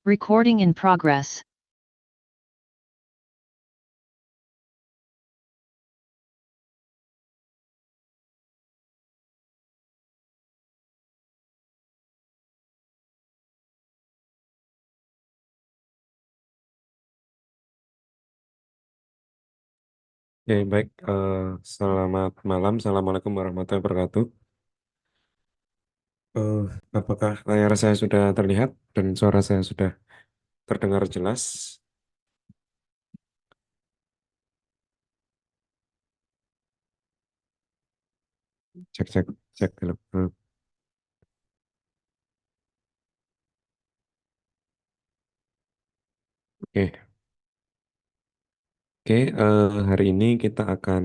Recording in progress. Oke, baik. Selamat malam. Assalamualaikum warahmatullahi wabarakatuh. Eh, apakah layar saya sudah terlihat dan suara saya sudah terdengar jelas? Cek, cek, cek dulu. Oke, oke. Hari ini kita akan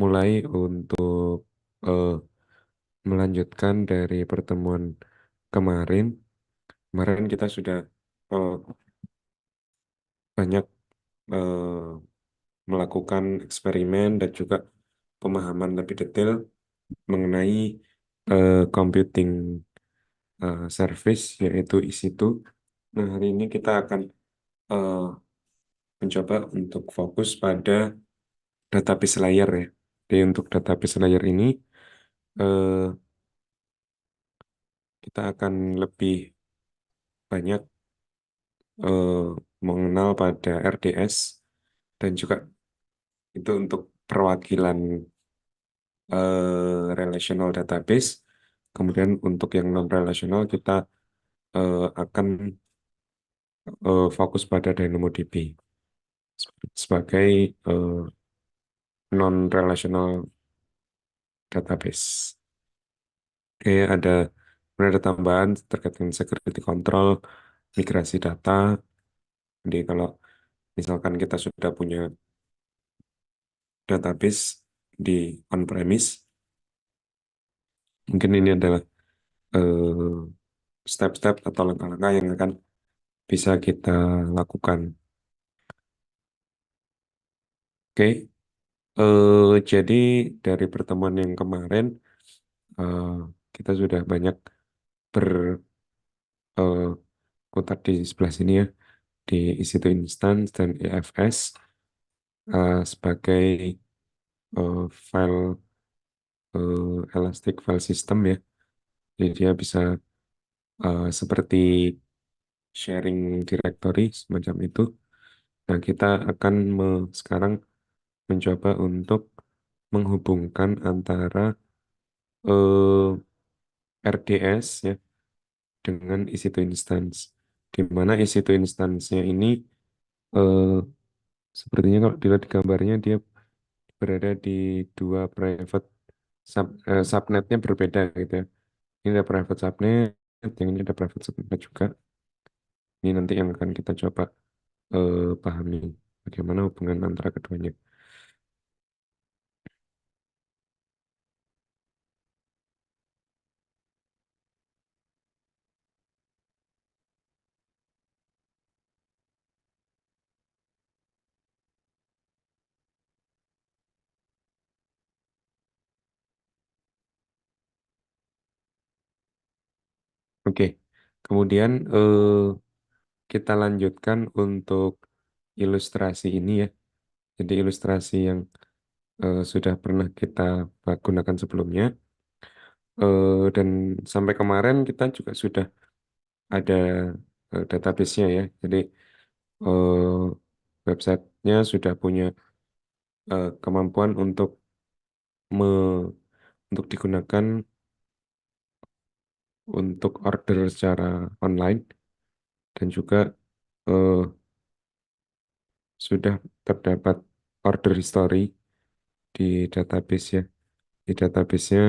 mulai untuk eh, melanjutkan dari pertemuan kemarin. Kemarin kita sudah eh, banyak melakukan eksperimen dan juga pemahaman lebih detail mengenai computing service yaitu EC2. Nah, hari ini kita akan eh, mencoba untuk fokus pada database layer ya. Jadi untuk database layer ini eh, kita akan lebih banyak eh, mengenal pada RDS dan juga itu untuk perwakilan relational database. Kemudian untuk yang non-relational kita akan fokus pada DynamoDB sebagai non-relational database. Oke, ada tambahan terkait dengan security control, migrasi data. Jadi kalau misalkan kita sudah punya database di on-premise, mungkin ini adalah eh, step-step atau langkah-langkah yang akan bisa kita lakukan. Oke, jadi dari pertemuan yang kemarin, eh, kita sudah banyak berkutat di sebelah sini ya, di EC2 Instance dan EFS sebagai file Elastic File System ya. Jadi dia bisa seperti sharing directory semacam itu. Nah, kita akan sekarang mencoba untuk menghubungkan antara RDS ya dengan EC2 Instance. Di mana EC2 Instance-nya ini eh, sepertinya kalau dilihat di gambarnya dia berada di dua private subnetnya berbeda gitu ya. Ini ada private subnet, yang ini ada private subnet juga. Ini nanti yang akan kita coba pahami bagaimana hubungan antara keduanya. Oke, kemudian kita lanjutkan untuk ilustrasi ini ya. Jadi ilustrasi yang sudah pernah kita gunakan sebelumnya. Dan sampai kemarin kita juga sudah ada database-nya ya. Jadi eh, websitenya sudah punya kemampuan me- untuk digunakan untuk order secara online dan juga eh, sudah terdapat order history di database ya. Di database-nya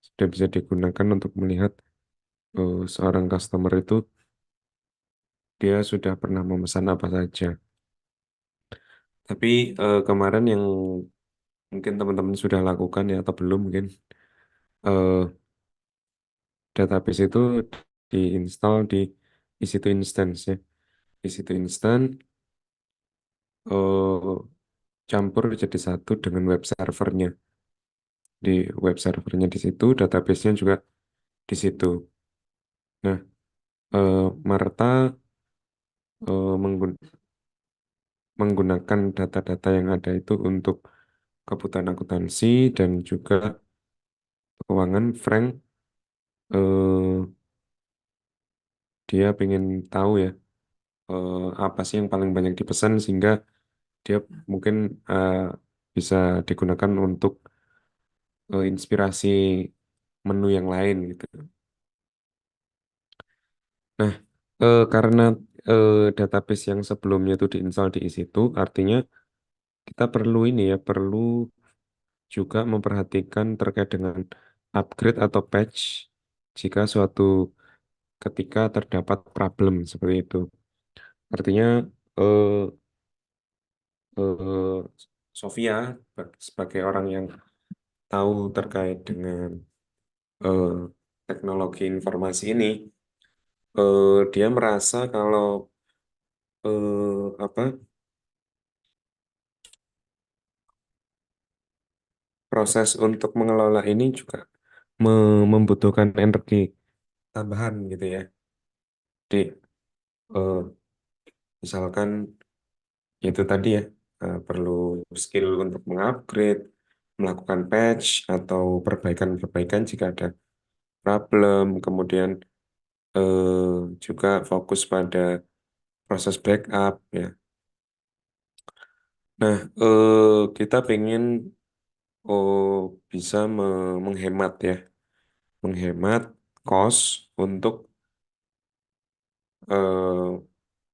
sudah bisa digunakan untuk melihat seorang customer itu dia sudah pernah memesan apa saja. Tapi kemarin yang mungkin teman-teman sudah lakukan ya atau belum mungkin eh, database itu diinstal di EC2 Instance ya. EC2 Instance eh, campur jadi satu dengan web servernya. Di web servernya di situ, database-nya juga di situ. Nah, Marta menggun- menggunakan data-data yang ada itu untuk kebutuhan akuntansi dan juga keuangan. Frank eh, dia pengen tahu ya, apa sih yang paling banyak dipesan sehingga dia mungkin eh, bisa digunakan untuk inspirasi menu yang lain gitu. Nah, karena database yang sebelumnya itu diinstal di situ, artinya kita perlu ini ya, perlu juga memperhatikan terkait dengan upgrade atau patch jika suatu ketika terdapat problem seperti itu. Artinya eh, eh, Sofia sebagai orang yang tahu terkait dengan eh, teknologi informasi ini, dia merasa kalau apa proses untuk mengelola ini juga membutuhkan energi tambahan gitu ya. Jadi misalkan itu tadi ya, perlu skill untuk mengupgrade, melakukan patch atau perbaikan-perbaikan jika ada problem, kemudian eh, juga fokus pada proses backup ya. Nah, kita pengen bisa menghemat ya, menghemat cost untuk eh,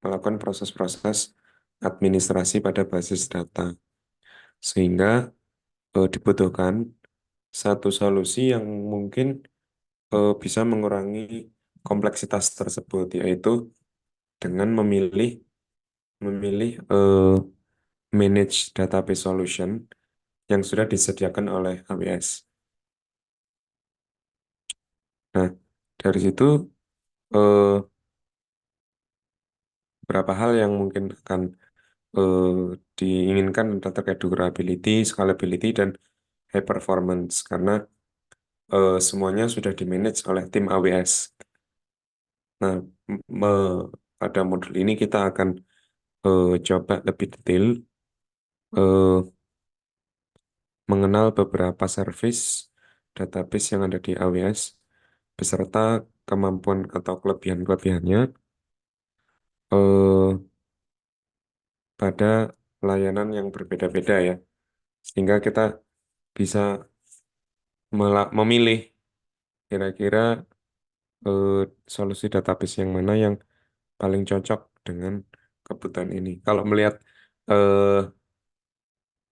melakukan proses-proses administrasi pada basis data, sehingga dibutuhkan satu solusi yang mungkin bisa mengurangi kompleksitas tersebut, yaitu dengan memilih memilih manage database solution yang sudah disediakan oleh AWS. Nah, dari situ eh, beberapa hal yang mungkin akan eh, diinginkan adalah terkait durability, scalability, dan high performance karena semuanya sudah dimanage oleh tim AWS. Nah, pada modul ini kita akan coba lebih detail eh, mengenal beberapa service database yang ada di AWS beserta kemampuan atau kelebihan-kelebihannya eh, pada layanan yang berbeda-beda ya, sehingga kita bisa memilih kira-kira eh, solusi database yang mana yang paling cocok dengan kebutuhan ini. Kalau melihat eh,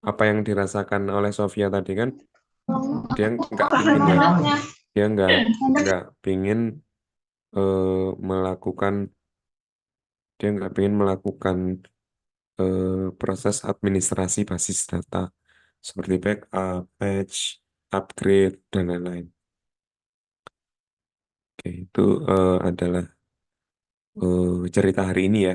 apa yang dirasakan oleh Sofia tadi kan, dia nggak pingin ya, dia nggak pingin eh, melakukan, dia nggak pingin melakukan proses administrasi basis data seperti backup, patch, upgrade, dan lain-lain. Oke, itu adalah cerita hari ini ya.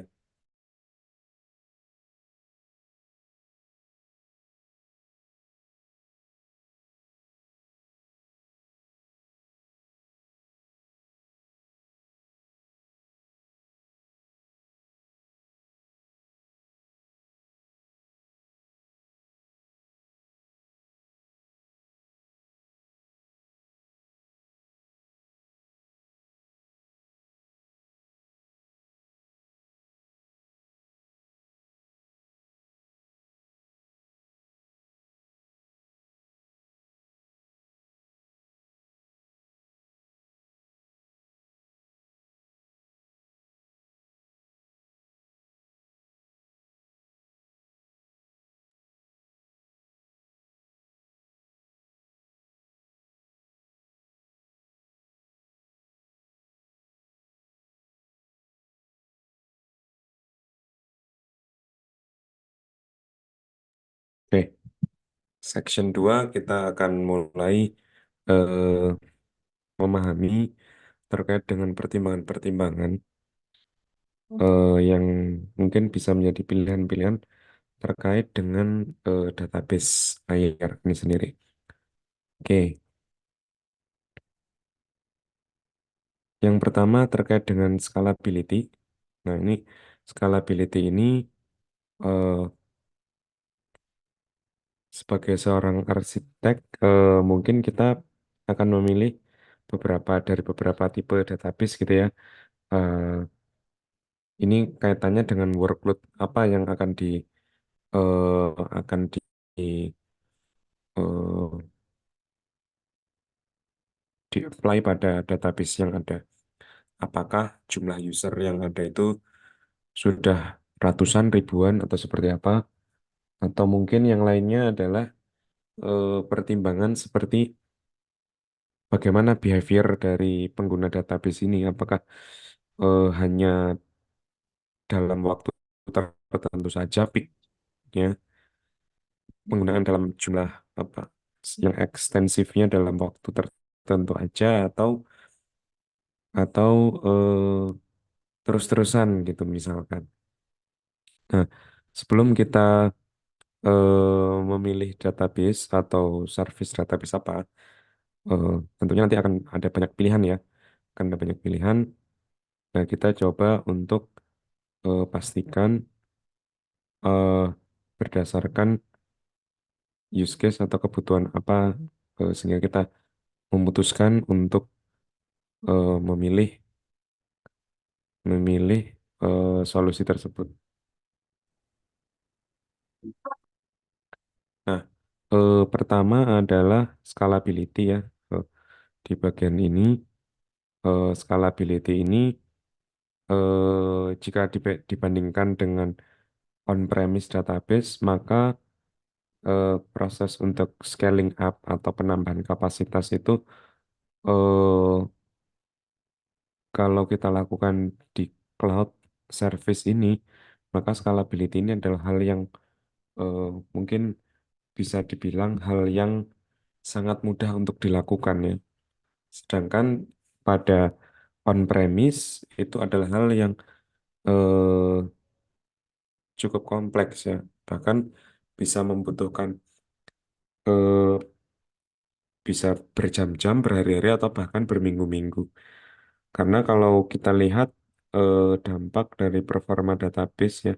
Oke, section 2 kita akan mulai eh, memahami terkait dengan pertimbangan-pertimbangan yang mungkin bisa menjadi pilihan-pilihan terkait dengan database layar ini sendiri. Oke, yang pertama terkait dengan scalability. Nah, ini scalability ini eh, sebagai seorang arsitek, mungkin kita akan memilih beberapa tipe database gitu ya. Eh, ini kaitannya dengan workload apa yang eh, akan eh, di-apply pada database yang ada. Apakah jumlah user yang ada itu sudah ratusan, ribuan, atau seperti apa? Atau mungkin yang lainnya adalah pertimbangan seperti bagaimana behavior dari pengguna database ini. Apakah hanya dalam waktu tertentu saja peaknya penggunaan dalam jumlah apa yang ekstensifnya dalam waktu tertentu aja atau terus-terusan gitu misalkan. Nah, sebelum kita memilih database atau service database apa, tentunya nanti akan ada banyak pilihan ya, akan ada banyak pilihan. Nah, kita coba untuk pastikan berdasarkan use case atau kebutuhan apa sehingga kita memutuskan untuk memilih memilih solusi tersebut. Nah, pertama adalah scalability ya. Eh, di bagian ini, scalability ini jika dibandingkan dengan on-premise database, maka proses untuk scaling up atau penambahan kapasitas itu eh, kalau kita lakukan di cloud service ini, maka scalability ini adalah hal yang eh, mungkin bisa dibilang hal yang sangat mudah untuk dilakukan ya. Sedangkan pada on-premise itu adalah hal yang eh, cukup kompleks ya. Bahkan bisa membutuhkan eh, bisa berjam-jam, berhari-hari atau bahkan berminggu-minggu. Karena kalau kita lihat dampak dari performa database ya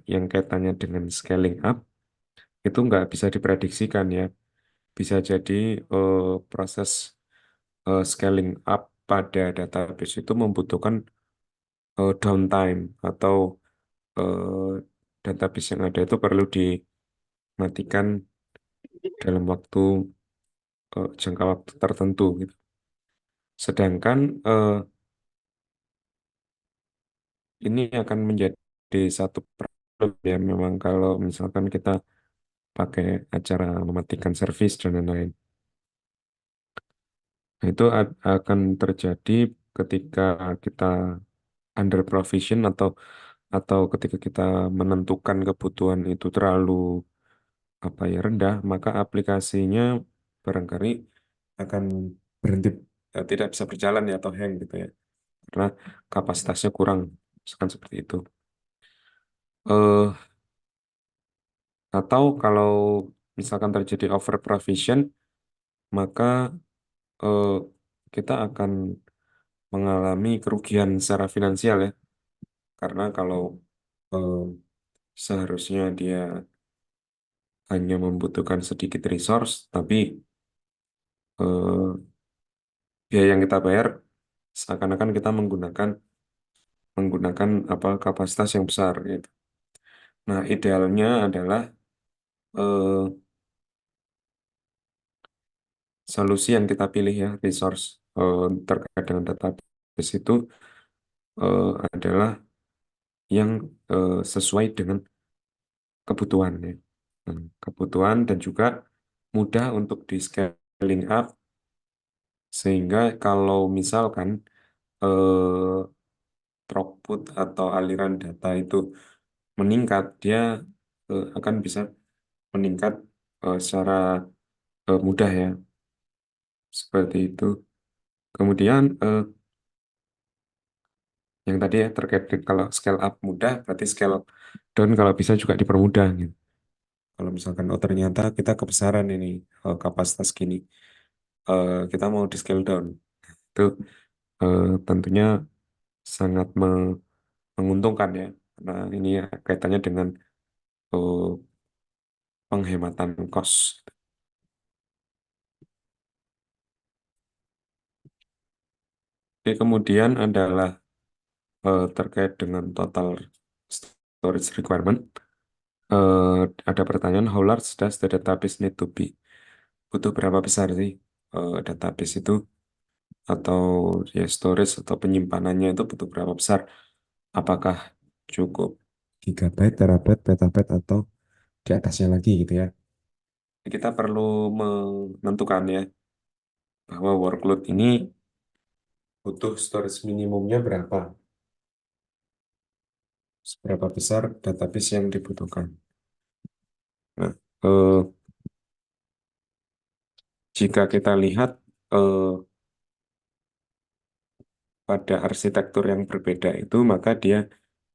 yang kaitannya dengan scaling up itu nggak bisa diprediksikan ya. Bisa jadi eh, proses scaling up pada database itu membutuhkan downtime atau database yang ada itu perlu dimatikan dalam jangka waktu tertentu gitu. Sedangkan ini akan menjadi satu problem ya memang kalau misalkan kita pakai acara mematikan servis dan lain-lain. Nah, itu akan terjadi ketika kita under provision atau ketika kita menentukan kebutuhan itu terlalu apa ya rendah, maka aplikasinya barangkali akan berhenti tidak bisa berjalan ya atau hang gitu ya karena kapasitasnya kurang, misalkan seperti itu. eh atau kalau misalkan terjadi over provision, maka eh, kita akan mengalami kerugian secara finansial ya karena kalau eh, seharusnya dia hanya membutuhkan sedikit resource tapi eh, biaya yang kita bayar seakan-akan kita menggunakan apa kapasitas yang besar gitu. Nah, idealnya adalah eh, solusi yang kita pilih ya, resource terkait dengan database itu adalah yang sesuai dengan kebutuhan ya. Kebutuhan dan juga mudah untuk di scaling up sehingga kalau misalkan eh, throughput atau aliran data itu meningkat, dia akan bisa meningkat secara mudah ya, seperti itu. Kemudian yang tadi ya terkait kalau scale up mudah, berarti scale down kalau bisa juga dipermudah gitu. Kalau misalkan oh ternyata kita kebesaran ini kapasitas gini, kita mau di scale down, itu tentunya sangat menguntungkan ya, karena ini kaitannya dengan eh, penghematan kos. Oke, kemudian adalah terkait dengan total storage requirement. Eh, ada pertanyaan, how large does the database need to be? Butuh berapa besar sih database itu, atau ya storage atau penyimpanannya itu butuh berapa besar? Apakah cukup gigabyte, terabyte, petabyte, atau di atasnya lagi gitu ya? Kita perlu menentukan ya bahwa workload ini butuh storage minimumnya berapa, seberapa besar database yang dibutuhkan. Nah, jika kita lihat eh, pada arsitektur yang berbeda itu, maka dia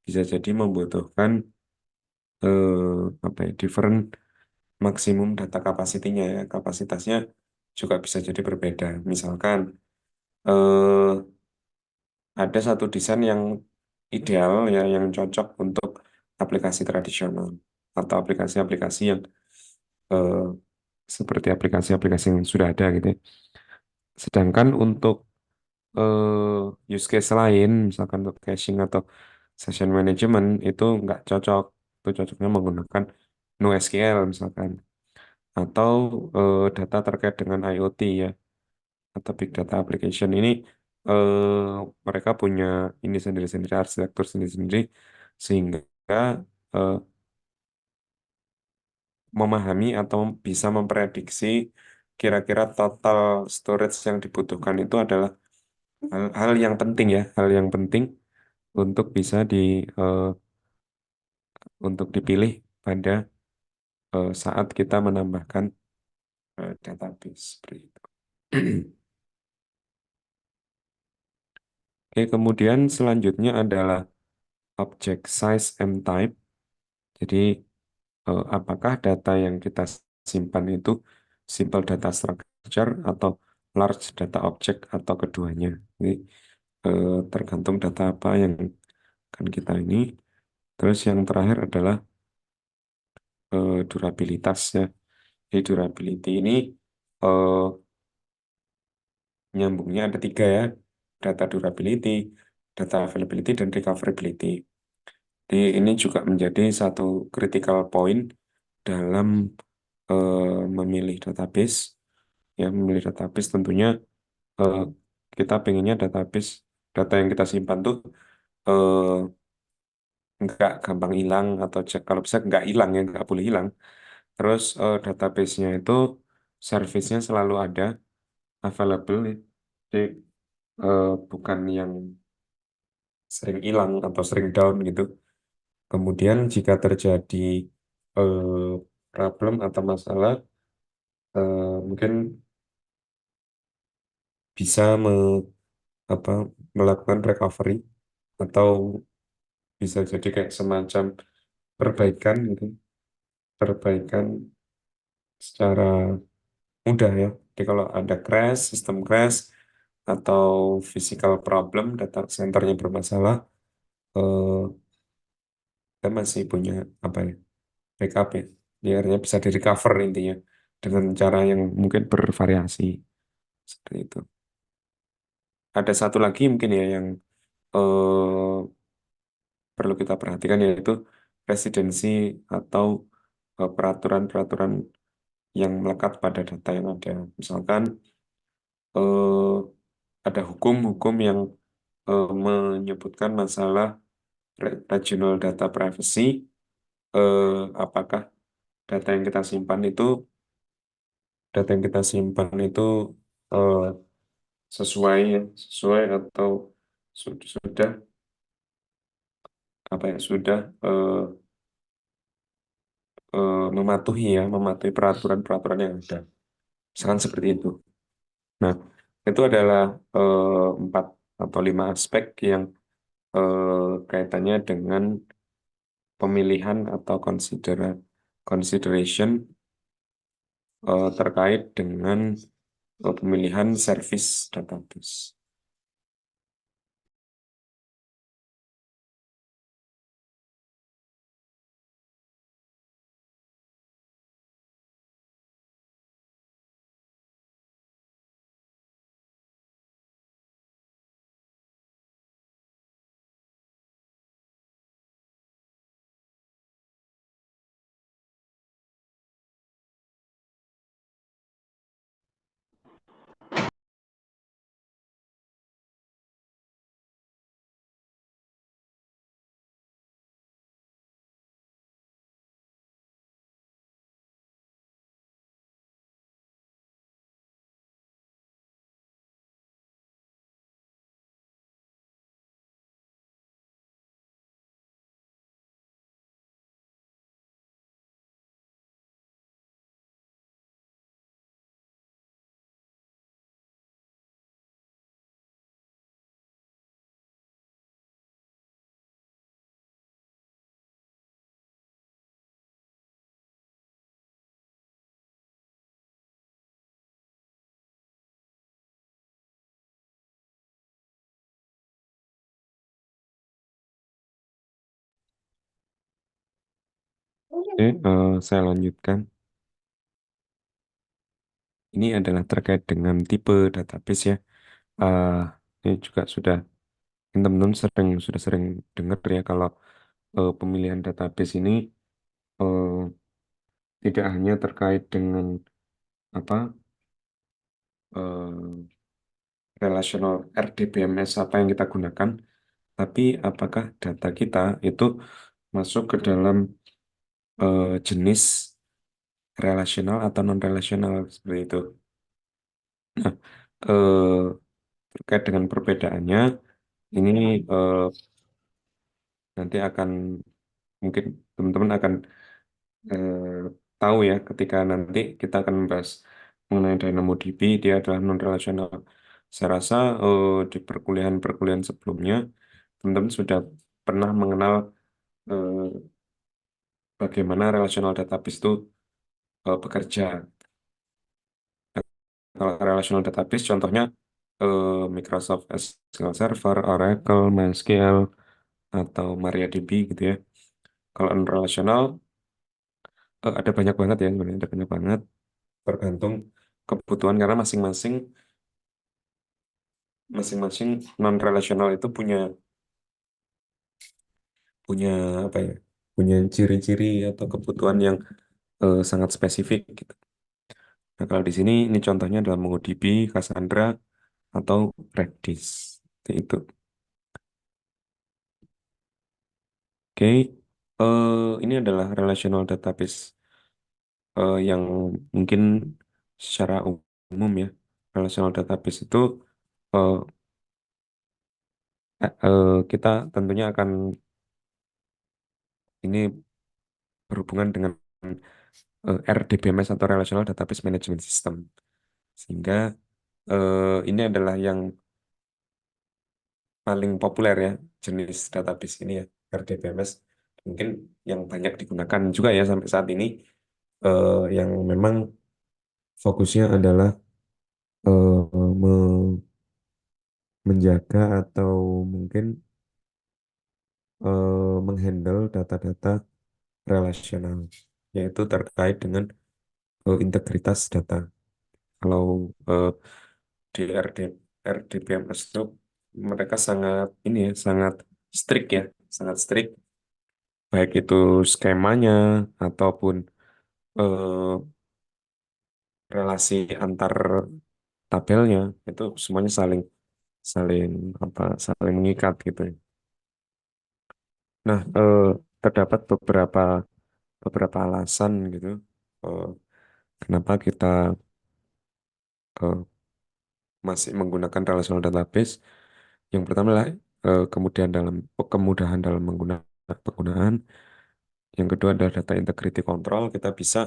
bisa jadi membutuhkan apa ya, different maksimum data capacity-nya ya, kapasitasnya juga bisa jadi berbeda. Misalkan eh, ada satu desain yang ideal ya, yang cocok untuk aplikasi tradisional atau aplikasi-aplikasi yang eh, seperti aplikasi-aplikasi yang sudah ada gitu ya. Sedangkan untuk use case lain, misalkan untuk caching atau session management itu nggak cocok. Itu cocoknya menggunakan NoSQL misalkan. Atau data terkait dengan IoT ya, atau Big Data Application ini mereka punya ini sendiri-sendiri, arsitektur sendiri-sendiri, sehingga eh, memahami atau bisa memprediksi kira-kira total storage yang dibutuhkan itu adalah hal yang penting ya, hal yang penting untuk bisa eh, untuk dipilih pada saat kita menambahkan database seperti itu. Oke, kemudian selanjutnya adalah object size and type. Jadi apakah data yang kita simpan itu simple data structure atau large data object atau keduanya. Jadi tergantung data apa yang akan kita ini. Terus yang terakhir adalah durabilitasnya. Jadi durability ini eh, nyambungnya ada tiga ya, data durability, data availability, dan recoverability. Jadi ini juga menjadi satu critical point dalam memilih database. Ya, memilih database tentunya eh, kita pengennya database, data yang kita simpan tuh eh, nggak gampang hilang, atau cek kalau bisa nggak hilang ya, nggak boleh hilang. Terus database-nya itu service-nya selalu ada, available ya. Jadi bukan yang sering hilang atau sering down gitu. Kemudian jika terjadi eh, problem atau masalah, mungkin bisa apa, melakukan recovery, atau bisa jadi kayak semacam perbaikan gitu, perbaikan secara mudah ya. Jadi kalau ada crash, sistem crash, atau physical problem, data centernya bermasalah, eh, kita masih punya apa ya, backup ya. Dia artinya bisa di recover intinya dengan cara yang mungkin bervariasi seperti itu. Ada satu lagi mungkin ya yang eh, perlu kita perhatikan, yaitu residensi atau peraturan-peraturan yang melekat pada data yang ada. Misalkan eh, ada hukum-hukum yang menyebutkan masalah regional data privacy, apakah data yang kita simpan itu data yang kita simpan itu eh, sesuai sesuai atau sudah apa ya, sudah mematuhi ya, mematuhi peraturan-peraturan yang ada. Misalkan seperti itu. Nah, itu adalah empat atau lima aspek yang kaitannya dengan pemilihan atau consideration terkait dengan pemilihan service database. Oke, saya lanjutkan. Ini adalah terkait dengan tipe database ya. Eh, ini juga teman-teman sudah sering dengar ya kalau pemilihan database ini eh, tidak hanya terkait dengan apa eh, relational RDBMS apa yang kita gunakan, tapi apakah data kita itu masuk ke dalam jenis relasional atau non relasional seperti itu. Nah, terkait dengan perbedaannya, ini eh, nanti akan mungkin teman-teman akan eh, tahu ya ketika nanti kita akan membahas mengenai DynamoDB, dia adalah non relasional. Saya rasa di perkuliahan-perkuliahan sebelumnya teman-teman sudah pernah mengenal eh, bagaimana relational database itu bekerja. Kalau relational database contohnya Microsoft SQL Server, Oracle, MySQL, atau MariaDB gitu ya. Kalau relasional ada banyak banget ya sebenarnya ada banyak banget tergantung kebutuhan karena masing-masing non relasional itu punya punya apa ya? Punya ciri-ciri atau kebutuhan yang sangat spesifik gitu. Nah, kalau di sini ini contohnya adalah MongoDB, Cassandra, atau Redis. Seperti itu. Oke, ini adalah relational database yang mungkin secara umum ya. Relational database itu eh, kita tentunya akan ini berhubungan dengan RDBMS atau Relational Database Management System. Sehingga ini adalah yang paling populer ya jenis database ini ya RDBMS. Mungkin yang banyak digunakan juga ya sampai saat ini yang memang fokusnya adalah menjaga atau mungkin menghandle data-data relasional, yaitu terkait dengan integritas data. Kalau eh, di RDBMS itu mereka sangat ini ya, sangat strict ya, sangat strict, baik itu skemanya ataupun eh, relasi antar tabelnya itu semuanya saling saling saling mengikat gitu ya. Nah, terdapat beberapa alasan gitu eh, kenapa kita eh, masih menggunakan relational database. Yang pertama adalah kemudahan dalam menggunakan penggunaan. Yang kedua adalah data integrity control. Kita bisa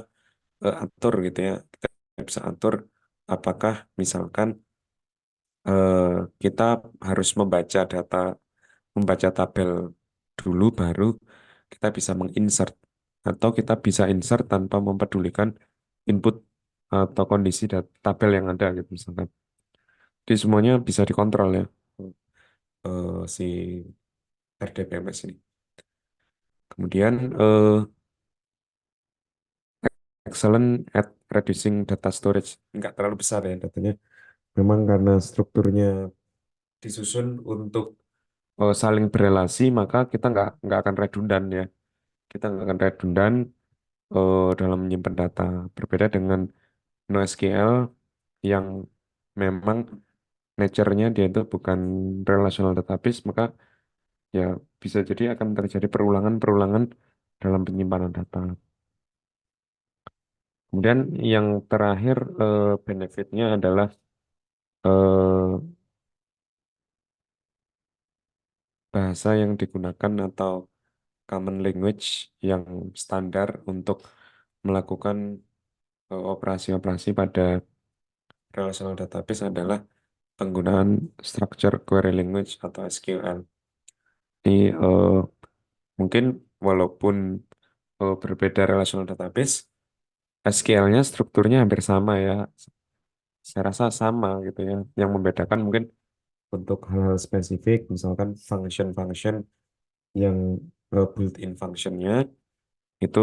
atur gitu ya. Kita bisa atur apakah misalkan eh, kita harus membaca tabel dulu baru kita bisa menginsert atau kita bisa insert tanpa mempedulikan input atau kondisi tabel yang ada gitu misalkan. Jadi semuanya bisa dikontrol ya si RDBMS ini. Kemudian excellent at reducing data storage. Nggak terlalu besar ya datanya. Memang karena strukturnya disusun untuk saling berelasi, maka kita nggak akan redundan ya. Kita nggak akan redundan dalam menyimpan data. Berbeda dengan NoSQL yang memang nature-nya dia itu bukan relational database, maka ya bisa jadi akan terjadi perulangan-perulangan dalam penyimpanan data. Kemudian yang terakhir benefitnya adalah eh, bahasa yang digunakan atau common language yang standar untuk melakukan operasi-operasi pada relational database adalah penggunaan Structure Query Language atau SQL. Ini mungkin walaupun berbeda relational database, SQL-nya strukturnya hampir sama ya. Saya rasa sama gitu ya. Yang membedakan mungkin untuk hal-hal spesifik, misalkan function-function yang built-in functionnya itu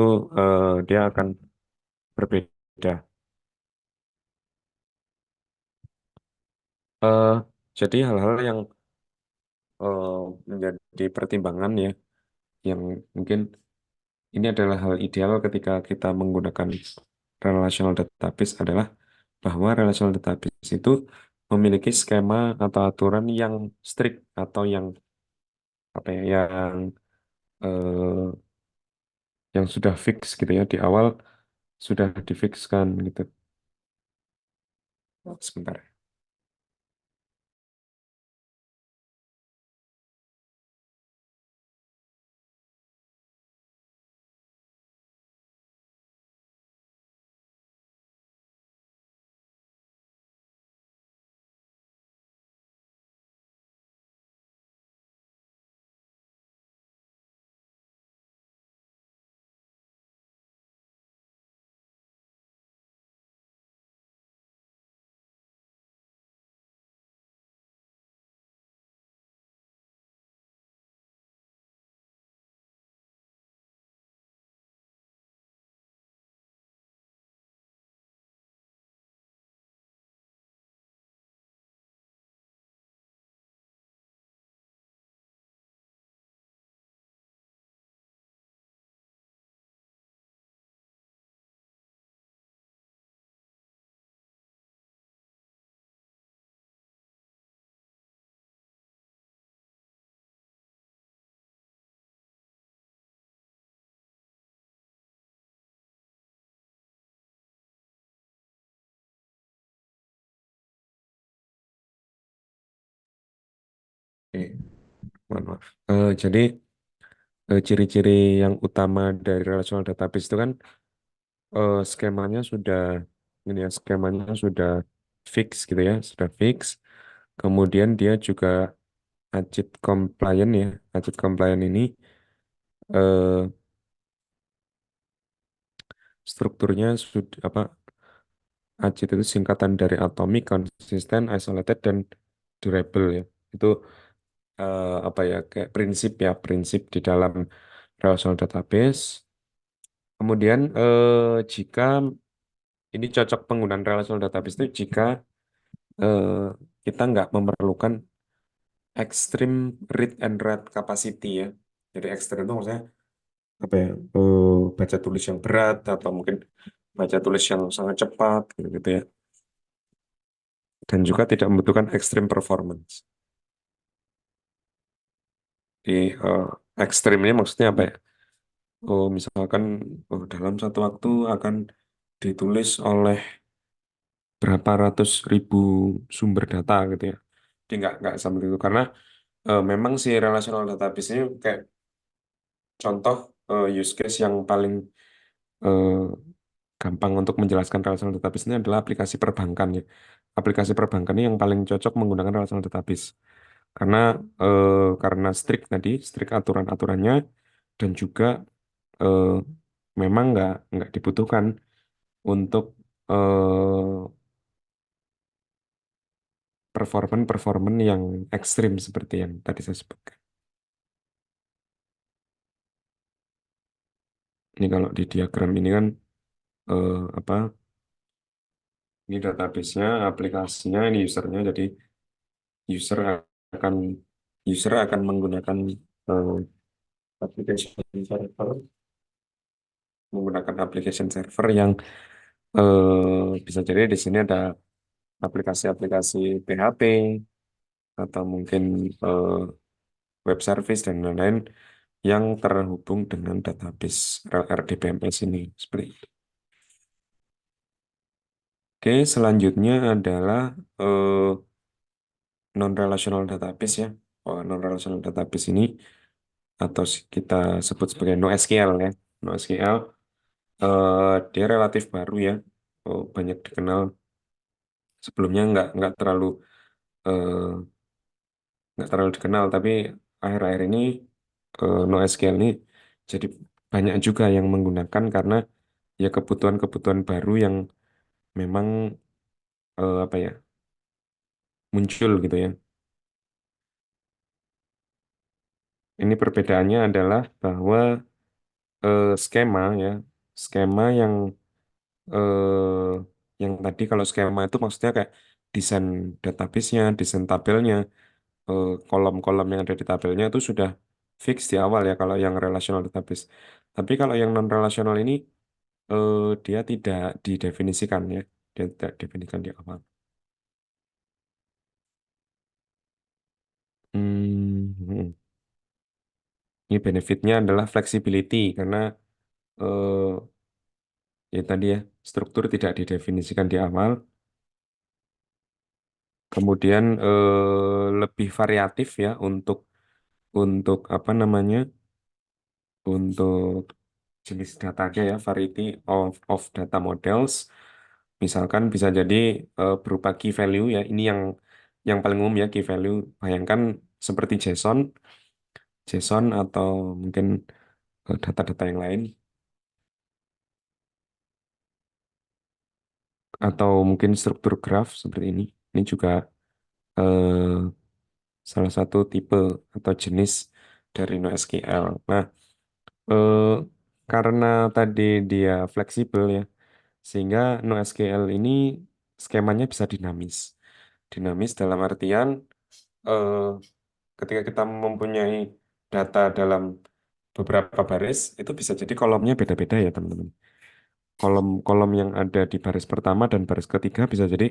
dia akan berbeda. Eh, jadi hal-hal yang eh, menjadi pertimbangan ya, yang mungkin ini adalah hal ideal ketika kita menggunakan relational database adalah bahwa relational database itu memiliki skema atau aturan yang strict atau yang apa ya, eh, yang sudah fix gitu ya di awal sudah difikskan gitu. Sebentar. Oke, mohon maaf. Jadi ciri-ciri yang utama dari relational database itu kan skemanya sudah ini ya, skemanya sudah fix gitu ya, sudah fix. Kemudian dia juga ACID compliant ya. ACID compliant ini eh, strukturnya sudah apa? ACID itu singkatan dari atomic, consistent, isolated, dan durable ya. Itu apa ya kayak prinsip ya, prinsip di dalam relational database. Kemudian jika ini cocok penggunaan relational database itu jika eh, kita nggak memerlukan extreme read and write capacity ya. Jadi ekstrim itu maksudnya apa ya? Baca tulis yang berat atau mungkin baca tulis yang sangat cepat gitu ya. Dan juga tidak membutuhkan extreme performance. Di ekstrim ini maksudnya apa ya? Oh, misalkan dalam satu waktu akan ditulis oleh berapa ratus ribu sumber data gitu ya. Jadi nggak sampai itu karena memang si relational database ini kayak contoh use case yang paling eh, gampang untuk menjelaskan relational database ini adalah aplikasi perbankan ya. Aplikasi perbankan ini yang paling cocok menggunakan relational database karena karena strict tadi, strict aturan-aturannya dan juga eh, memang nggak dibutuhkan untuk performan yang ekstrim seperti yang tadi saya sebutkan. Ini kalau di diagram ini kan apa? Ini database-nya, aplikasinya, ini usernya. Jadi user akan user akan menggunakan eh, application server, menggunakan application server yang bisa jadi di sini ada aplikasi-aplikasi PHP atau mungkin eh, web service dan lain-lain yang terhubung dengan database RDBMS ini. Seperti itu. Oke, selanjutnya adalah non-relational database ya. Oh, non-relational database ini atau kita sebut sebagai NoSQL ya. NoSQL dia relatif baru ya. Oh, banyak dikenal sebelumnya eh, nggak terlalu dikenal tapi akhir-akhir ini NoSQL ini jadi banyak juga yang menggunakan karena ya kebutuhan-kebutuhan baru yang memang apa ya muncul gitu ya. Ini perbedaannya adalah bahwa skema ya, skema eh, yang tadi kalau skema itu maksudnya kayak desain database-nya, desain tabelnya, kolom-kolom yang ada di tabelnya itu sudah fix di awal ya kalau yang relational database. Tapi kalau yang non relational ini dia tidak didefinisikan ya, dia tidak definisikan di awal. Hmm, ini benefitnya adalah flexibility karena eh, ya tadi ya struktur tidak didefinisikan di awal, kemudian lebih variatif ya untuk apa namanya untuk jenis datanya ya variety of data models. Misalkan bisa jadi berupa key value ya. Ini yang paling umum ya key value. Bayangkan seperti JSON atau mungkin data-data yang lain atau mungkin struktur graph seperti ini. Ini juga eh, salah satu tipe atau jenis dari NoSQL. Nah, eh, karena tadi dia fleksibel ya, sehingga NoSQL ini skemanya bisa dinamis. Dinamis dalam artian eh, ketika kita mempunyai data dalam beberapa baris, itu bisa jadi kolomnya beda-beda ya teman-teman. Kolom-kolom yang ada di baris pertama dan baris ketiga bisa jadi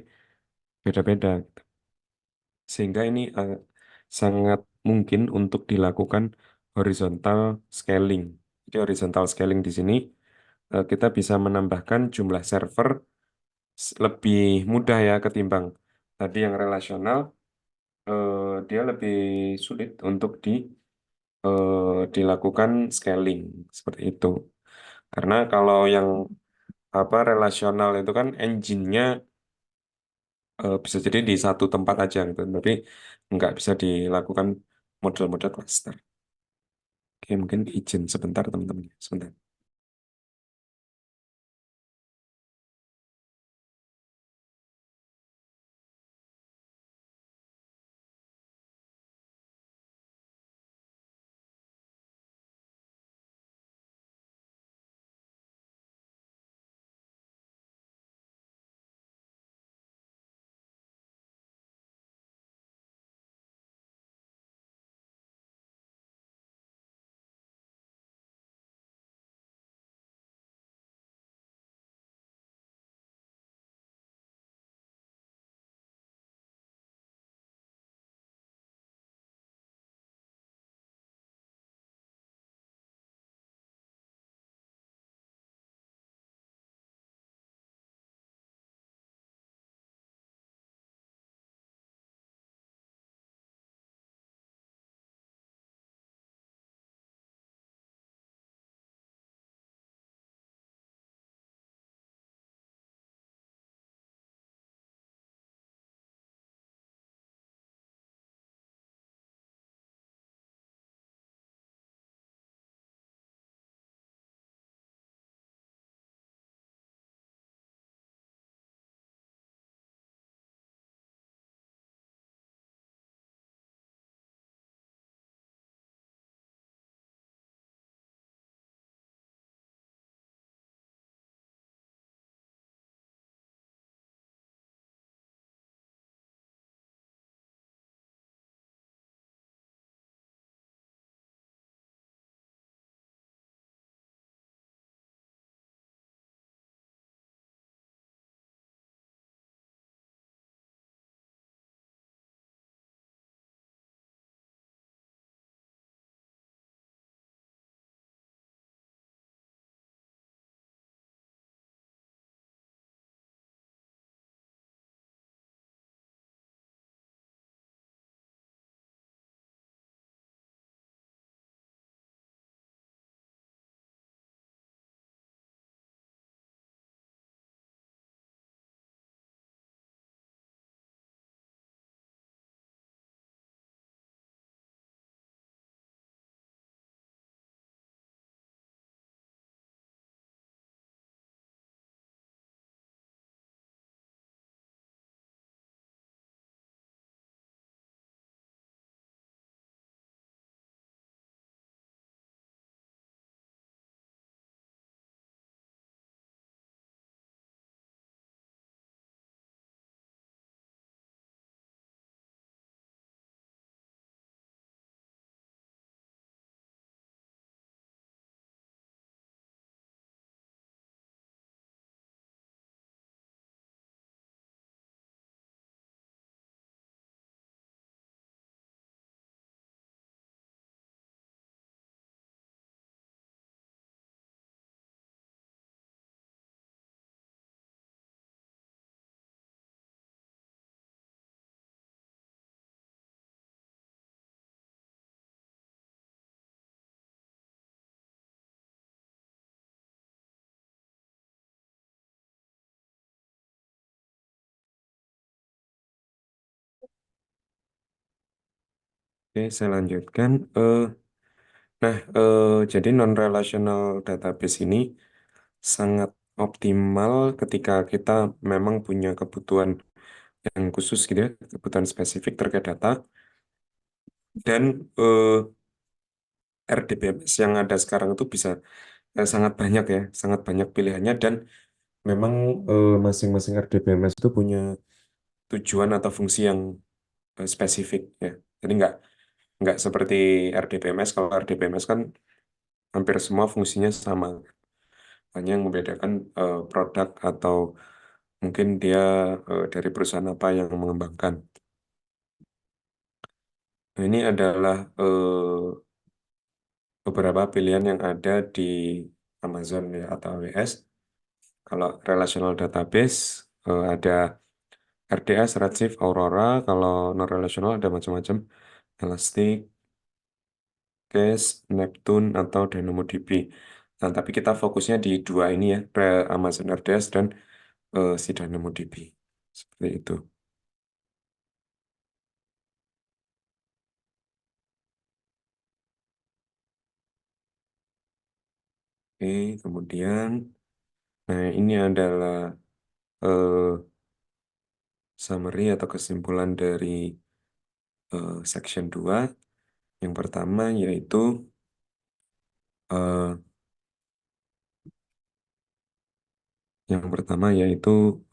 beda-beda. Sehingga ini sangat mungkin untuk dilakukan horizontal scaling. Jadi horizontal scaling di sini kita bisa menambahkan jumlah server lebih mudah ya ketimbang tadi yang relasional. Dia lebih sulit untuk dilakukan scaling seperti itu. Karena kalau yang apa relasional itu kan engine-nya bisa jadi di satu tempat aja gitu, tapi nggak bisa dilakukan model-model cluster. Oke, mungkin izin sebentar teman-teman, sebentar. Oke, saya lanjutkan. Jadi non-relational database ini sangat optimal ketika kita memang punya kebutuhan yang khusus gitu ya, kebutuhan spesifik terkait data dan RDBMS yang ada sekarang itu bisa sangat banyak ya, sangat banyak pilihannya dan memang masing-masing RDBMS itu punya tujuan atau fungsi yang spesifik ya. Jadi nggak seperti RDBMS. Kalau RDBMS kan hampir semua fungsinya sama. Hanya yang membedakan produk atau mungkin dia dari perusahaan apa yang mengembangkan. Nah, ini adalah beberapa pilihan yang ada di Amazon ya, atau AWS. Kalau relational database ada RDS, Redshift, Aurora. Kalau non-relational ada macam-macam. Elastic, Case, Neptune, atau DynamoDB. Nah, tapi kita fokusnya di dua ini ya, Amazon RDS dan si DynamoDB. Seperti itu. Oke, kemudian, nah ini adalah eh, summary atau kesimpulan dari section 2. Yang pertama yaitu eh,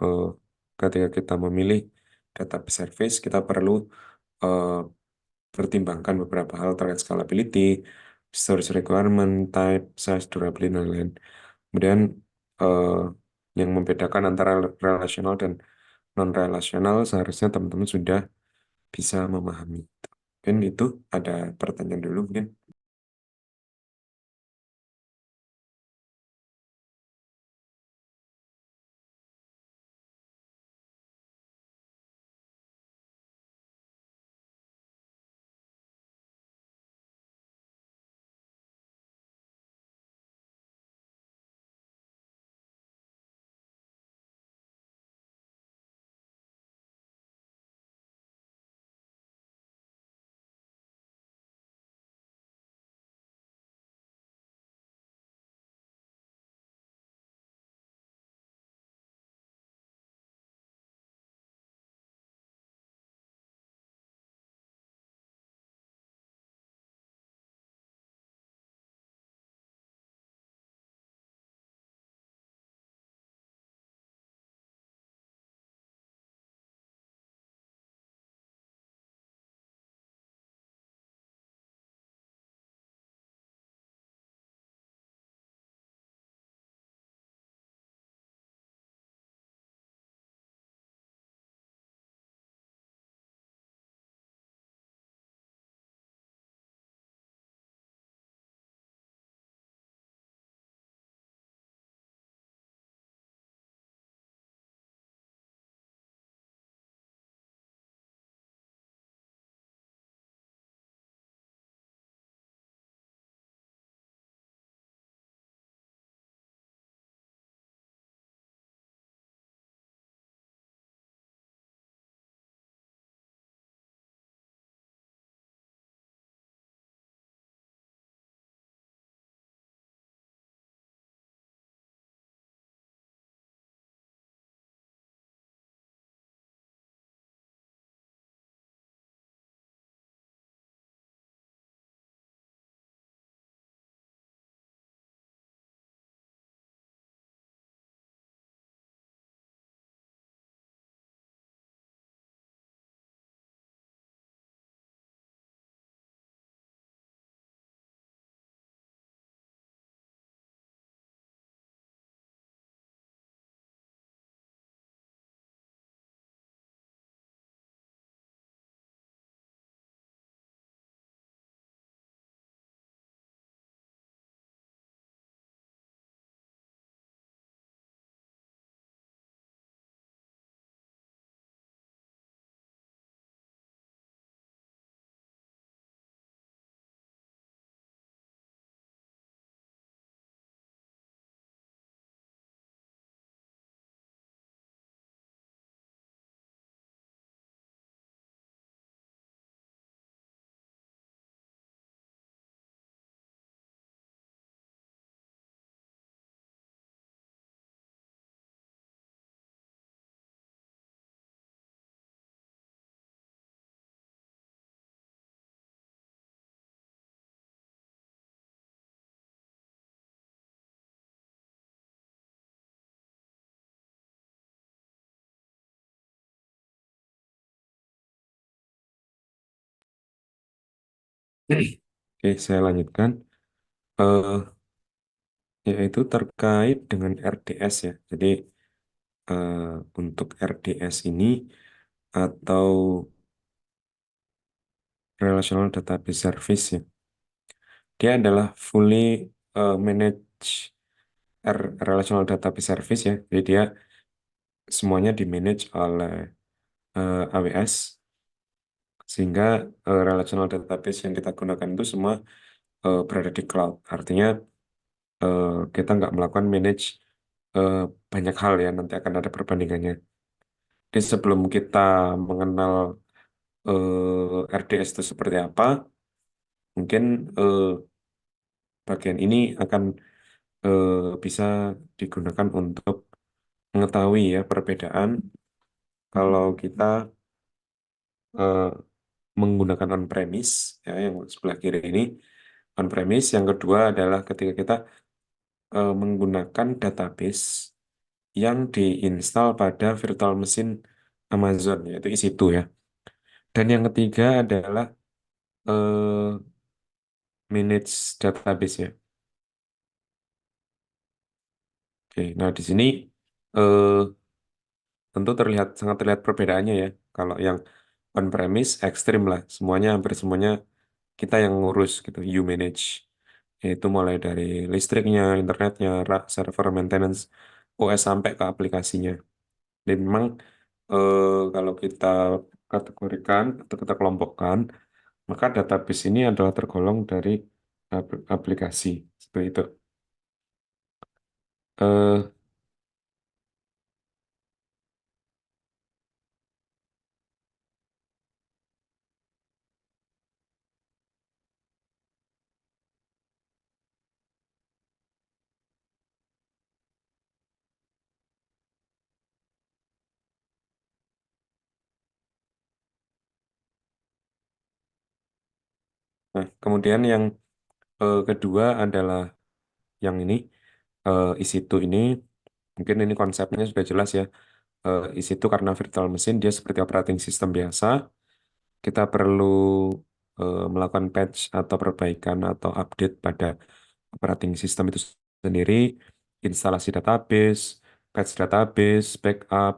eh, ketika kita memilih database service, kita perlu eh, pertimbangkan beberapa hal terkait scalability, storage requirement, type, size, durability, dan lain-lain. Kemudian eh, yang membedakan antara relasional dan non-relasional seharusnya teman-teman sudah bisa memahami. Mungkin itu ada pertanyaan dulu mungkin. Oke, saya lanjutkan. Eh, Yaitu terkait dengan RDS ya. Jadi eh, untuk RDS ini atau Relational Database Service ya, dia adalah fully managed Relational Database Service ya. Jadi dia semuanya di manage oleh AWS, sehingga Relational Database yang kita gunakan itu semua berada di cloud. Artinya eh, kita nggak melakukan manage eh, banyak hal ya, nanti akan ada perbandingannya. Jadi sebelum kita mengenal RDS itu seperti apa, mungkin bagian ini akan eh, bisa digunakan untuk mengetahui ya perbedaan kalau kita eh, menggunakan on-premise ya yang sebelah kiri ini on-premise. Yang kedua adalah ketika kita menggunakan database yang diinstal pada virtual machine Amazon, yaitu EC2 ya. Dan yang ketiga adalah eh, manage database ya. Oke, nah di sini eh, tentu sangat terlihat perbedaannya ya. Kalau yang on-premise ekstrim lah, semuanya hampir semuanya kita yang ngurus gitu, you manage. Yaitu mulai dari listriknya, internetnya, server maintenance, OS sampai ke aplikasinya. Dan memang kalau kita kategorikan atau kita kelompokkan, maka database ini adalah tergolong dari aplikasi seperti itu. Eh, nah, kemudian yang kedua adalah yang ini EC2 ini, mungkin ini konsepnya sudah jelas ya. EC2 karena virtual machine dia seperti operating system biasa. Kita perlu melakukan patch atau perbaikan atau update pada operating system itu sendiri, instalasi database, patch database, backup,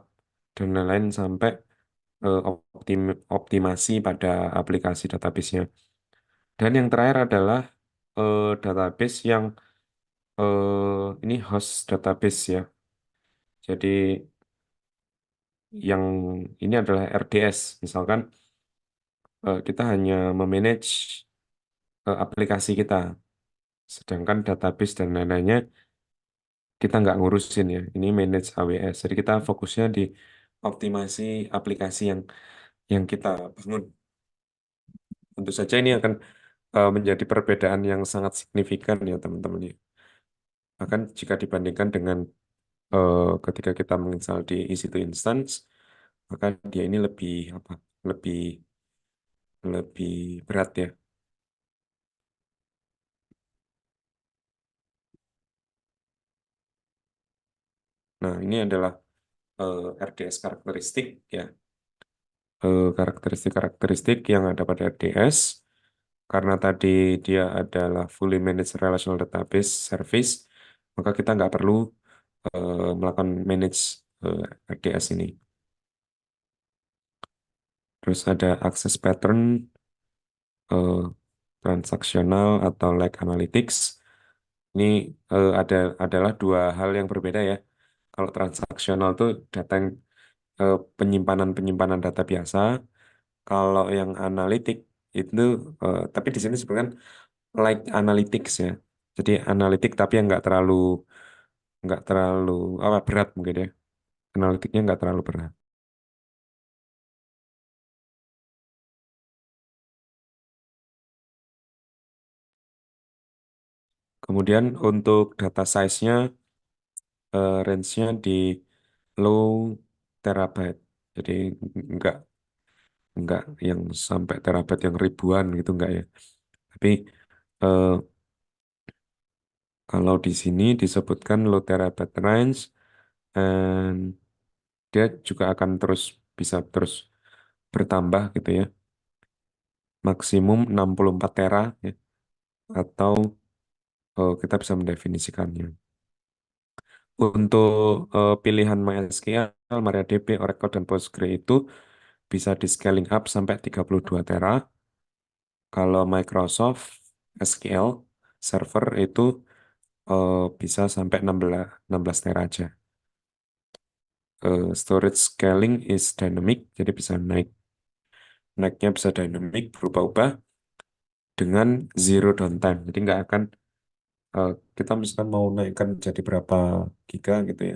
dan lain-lain sampai optimasi pada aplikasi database-nya. Dan yang terakhir adalah database yang ini host database ya. Jadi yang ini adalah RDS. Misalkan kita hanya memanage aplikasi kita, sedangkan database dan lain-lainnya kita nggak ngurusin ya. Ini manage AWS. Jadi kita fokusnya di optimasi aplikasi yang kita bangun. Tentu saja ini akan menjadi perbedaan yang sangat signifikan ya teman-teman ya. Bahkan jika dibandingkan dengan ketika kita menginstal di EC2 instance, maka dia ini lebih apa? Lebih lebih berat ya. Nah, ini adalah RDS karakteristik ya. Karakteristik-karakteristik yang ada pada RDS. Karena tadi dia adalah fully managed relational database service, maka kita nggak perlu melakukan manage RDS ini. Terus ada access pattern, eh, transaksional atau lag analytics. Ini adalah dua hal yang berbeda ya. Kalau transaksional itu data penyimpanan data biasa. Kalau yang analitik itu, tapi di sini sebenarnya like analytics ya. Jadi analitik tapi yang nggak terlalu apa berat mungkin ya. Analitiknya nggak terlalu berat. Kemudian untuk data size-nya, range-nya di low terabyte. Jadi nggak nggak yang sampai terabyte yang ribuan gitu nggak ya. Tapi eh, kalau di sini disebutkan low terabyte range, and dia juga akan terus bisa terus bertambah gitu ya. maksimum 64 tera ya, atau kita bisa mendefinisikannya. Untuk pilihan MySQL, MariaDB, Oracle, dan Postgre itu bisa di scaling up sampai 32 tera. Kalau Microsoft SQL Server itu bisa sampai 16 tera aja. Storage scaling is dynamic, jadi bisa naiknya bisa dynamic, berubah-ubah dengan zero downtime. Jadi nggak akan kita misalkan mau naikkan jadi berapa giga gitu ya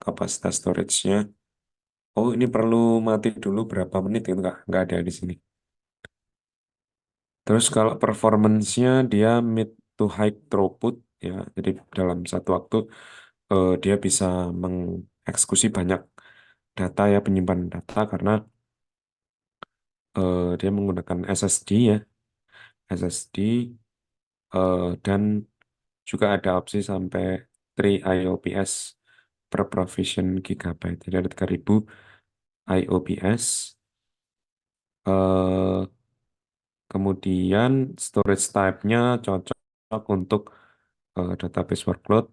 kapasitas storage-nya. Oh, ini perlu mati dulu berapa menit itu nggak ada di sini. Terus kalau performance-nya dia mid to high throughput ya, jadi dalam satu waktu dia bisa mengeksekusi banyak data ya, penyimpanan data karena dia menggunakan SSD ya, SSD dan juga ada opsi sampai 3 IOPS per provision gigabyte. Jadi ada 3000 IOPS. eh, Kemudian storage type-nya cocok untuk database workload,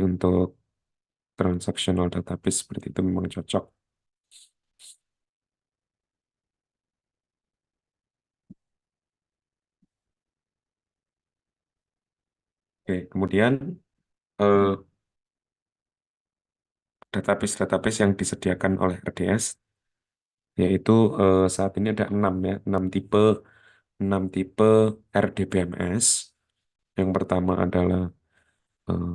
untuk transactional database seperti itu memang cocok. Oke, kemudian eh, database-database yang disediakan oleh RDS yaitu saat ini ada 6 ya, 6 tipe RDBMS. Yang pertama adalah eh,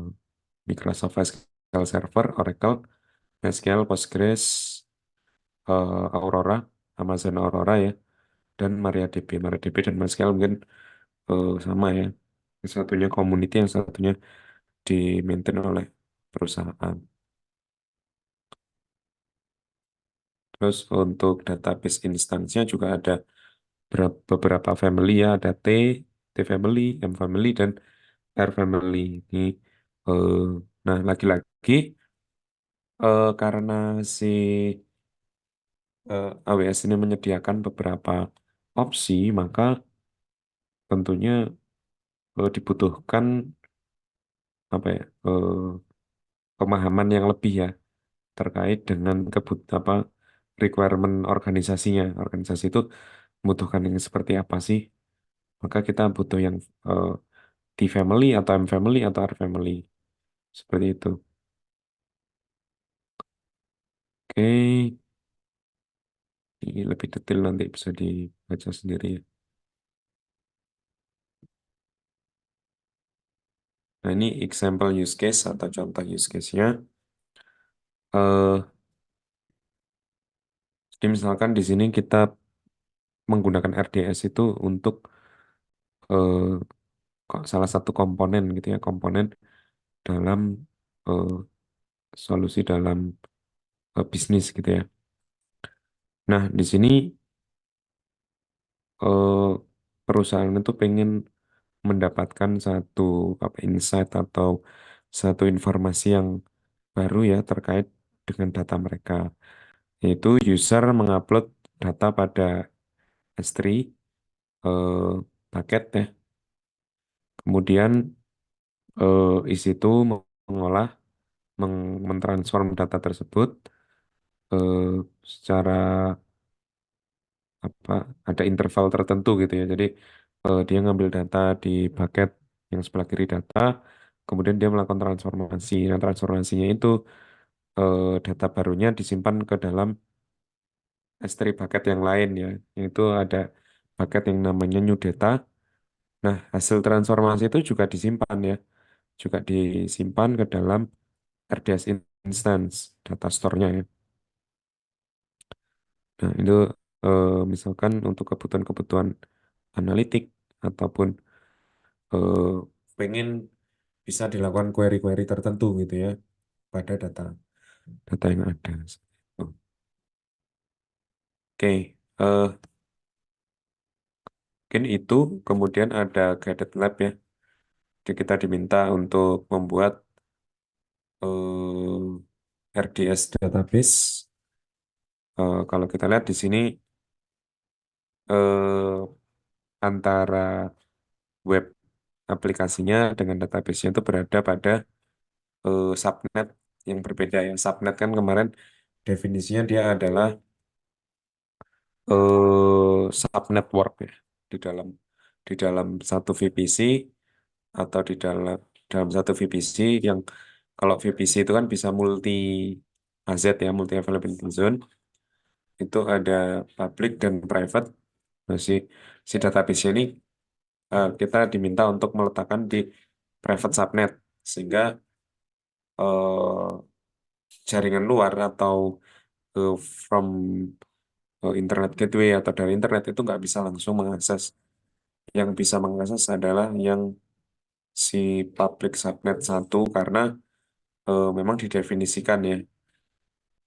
Microsoft SQL Server, Oracle, MySQL, Postgres, Aurora, Amazon Aurora ya, dan MariaDB. MariaDB dan MySQL mungkin sama ya. Yang satunya community, yang satunya di maintain oleh perusahaan. Terus untuk database instansinya juga ada beberapa family ya, ada T family, M family, dan R family. Ini, eh, nah lagi-lagi karena si AWS ini menyediakan beberapa opsi, maka tentunya dibutuhkan apa ya, pemahaman yang lebih ya terkait dengan apa requirement organisasinya. Organisasi itu membutuhkan yang seperti apa sih? Maka kita butuh yang eh, T family atau M family atau R family seperti itu. Oke, ini lebih detail nanti bisa dibaca sendiri ya. Nah, ini example use case atau contoh use case-nya. Eh, jadi misalkan di sini kita menggunakan RDS itu untuk salah satu komponen gitu ya, komponen dalam eh, solusi dalam bisnis gitu ya. Nah, di sini eh, perusahaan itu pengen mendapatkan satu apa insight atau satu informasi yang baru ya terkait dengan data mereka, yaitu user mengupload data pada S3 eh, paket ya. Kemudian isi itu mengolah, mentransform data tersebut eh, secara apa ada interval tertentu gitu ya. Jadi dia ngambil data di bucket yang sebelah kiri data, kemudian dia melakukan transformasi. Nah, transformasinya itu data barunya disimpan ke dalam S3 bucket yang lain ya. Yaitu ada bucket yang namanya new data. Nah, hasil transformasi itu juga disimpan ya. Juga disimpan ke dalam RDS instance data store-nya ya. Nah, itu misalkan untuk kebutuhan-kebutuhan analitik ataupun eh, pengen bisa dilakukan query-query tertentu gitu ya pada data data yang ada. Oke, mungkin itu kemudian ada guided lab ya. Jadi kita diminta untuk membuat RDS database. Kalau kita lihat di sini eh, antara web aplikasinya dengan database-nya itu berada pada subnet yang berbeda ya. Subnet kan kemarin definisinya dia adalah subnetwork ya di dalam satu VPC atau di dalam satu VPC yang kalau VPC itu kan bisa multi AZ ya, multi availability zone, itu ada public dan private. Nah, si database ini kita diminta untuk meletakkan di private subnet sehingga eh, jaringan luar atau eh, from internet gateway atau dari internet itu nggak bisa langsung mengakses. Yang bisa mengakses adalah yang si public subnet satu karena memang didefinisikan ya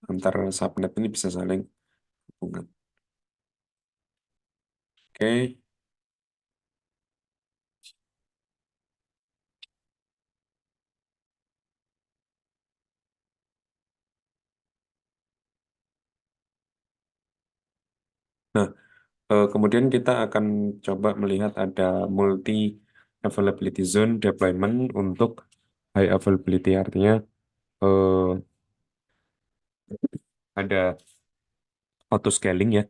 antar subnet ini bisa saling hubungan. Oke. Nah, kemudian kita akan coba melihat ada multi availability zone deployment untuk high availability artinya eh, ada auto scaling ya,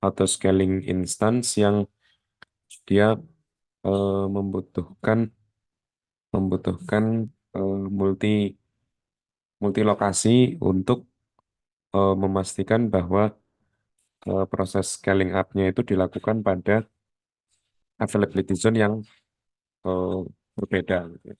auto scaling instance yang dia membutuhkan membutuhkan multi multi lokasi untuk memastikan bahwa proses scaling up-nya itu dilakukan pada availability zone yang eh, berbeda gitu ya.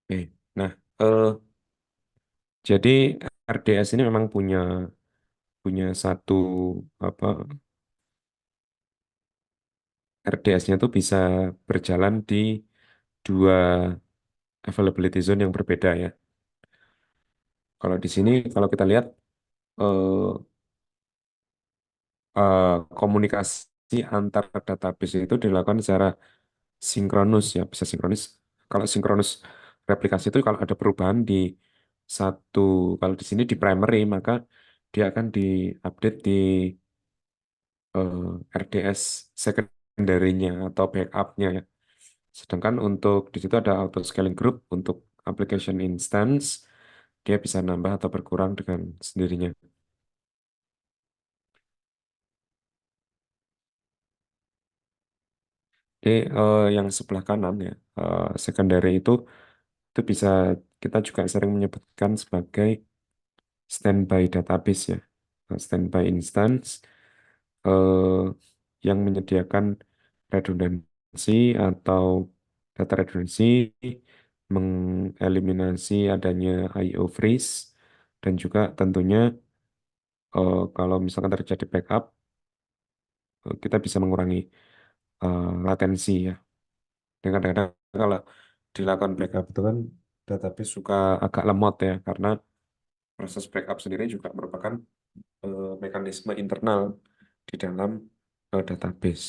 Oke. Nah, jadi RDS ini memang punya punya satu apa RDS-nya tuh bisa berjalan di dua availability zone yang berbeda ya. Kalau di sini kalau kita lihat eh, eh, komunikasi antar database itu dilakukan secara sinkronus ya, bisa sinkronis. Kalau sinkronus replikasi itu kalau ada perubahan di satu, kalau di sini di primary maka dia akan diupdate di RDS secondary-nya atau backup-nya ya. Sedangkan untuk di situ ada auto scaling group untuk application instance, dia bisa nambah atau berkurang dengan sendirinya. Jadi yang sebelah kanan ya, secondary itu bisa kita juga sering menyebutkan sebagai standby database ya. Standby instance eh, yang menyediakan redundansi atau data redundansi, mengeliminasi adanya I/O freeze, dan juga tentunya kalau misalkan terjadi backup, kita bisa mengurangi latensi ya. Dan kadang-kadang kalau dilakukan backup itu kan database suka agak lemot ya, karena proses backup sendiri juga merupakan mekanisme internal di dalam database.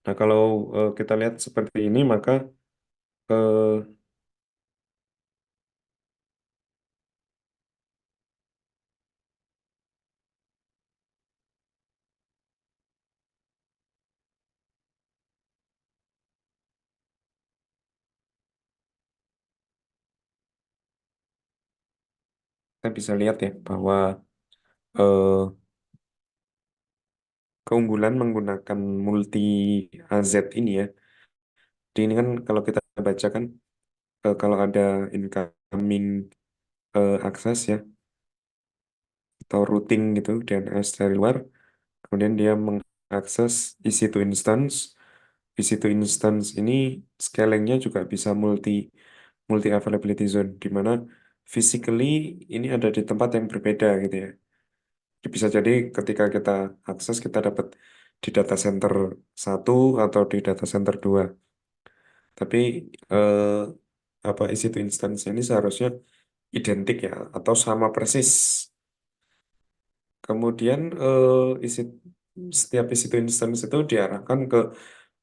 Nah, kalau kita lihat seperti ini, maka eh, kita bisa lihat ya bahwa eh, keunggulan menggunakan multi AZ ini ya, di ini kan kalau kita baca kan kalau ada incoming akses ya atau routing gitu DNS dari luar, kemudian dia mengakses EC2 instance. EC2 instance ini scalingnya juga bisa multi multi availability zone di mana physically ini ada di tempat yang berbeda gitu ya. Bisa jadi ketika kita akses kita dapat di data center satu atau di data center 2. Tapi eh, apa isi to instance ini seharusnya identik ya atau sama persis. Kemudian setiap isi to instance itu diarahkan ke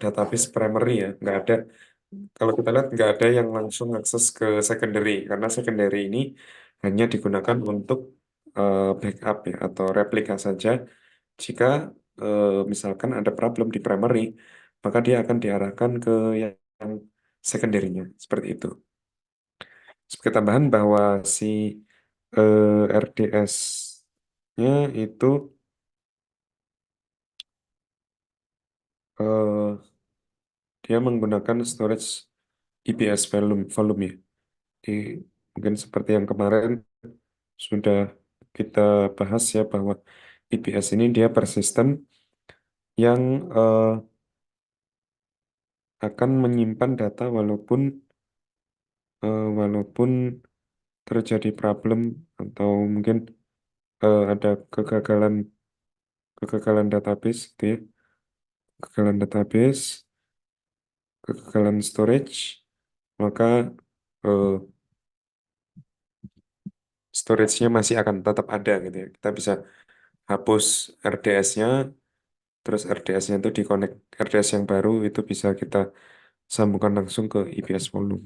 database primary ya. Nggak ada, kalau kita lihat nggak ada yang langsung akses ke secondary karena secondary ini hanya digunakan untuk backup ya atau replika saja. Jika misalkan ada problem di primary, maka dia akan diarahkan ke yang secondary-nya seperti itu. Sebagai tambahan bahwa si RDS-nya itu eh, dia menggunakan storage EBS volume ya. Jadi mungkin seperti yang kemarin sudah kita bahas ya bahwa EBS ini dia persisten yang akan menyimpan data walaupun terjadi problem atau mungkin ada kegagalan kegagalan database gitu ya, kegagalan database, kegagalan storage, maka eh, storage-nya masih akan tetap ada gitu ya. Kita bisa hapus RDS-nya, terus RDS-nya itu di-connect, RDS yang baru itu bisa kita sambungkan langsung ke IPS volume.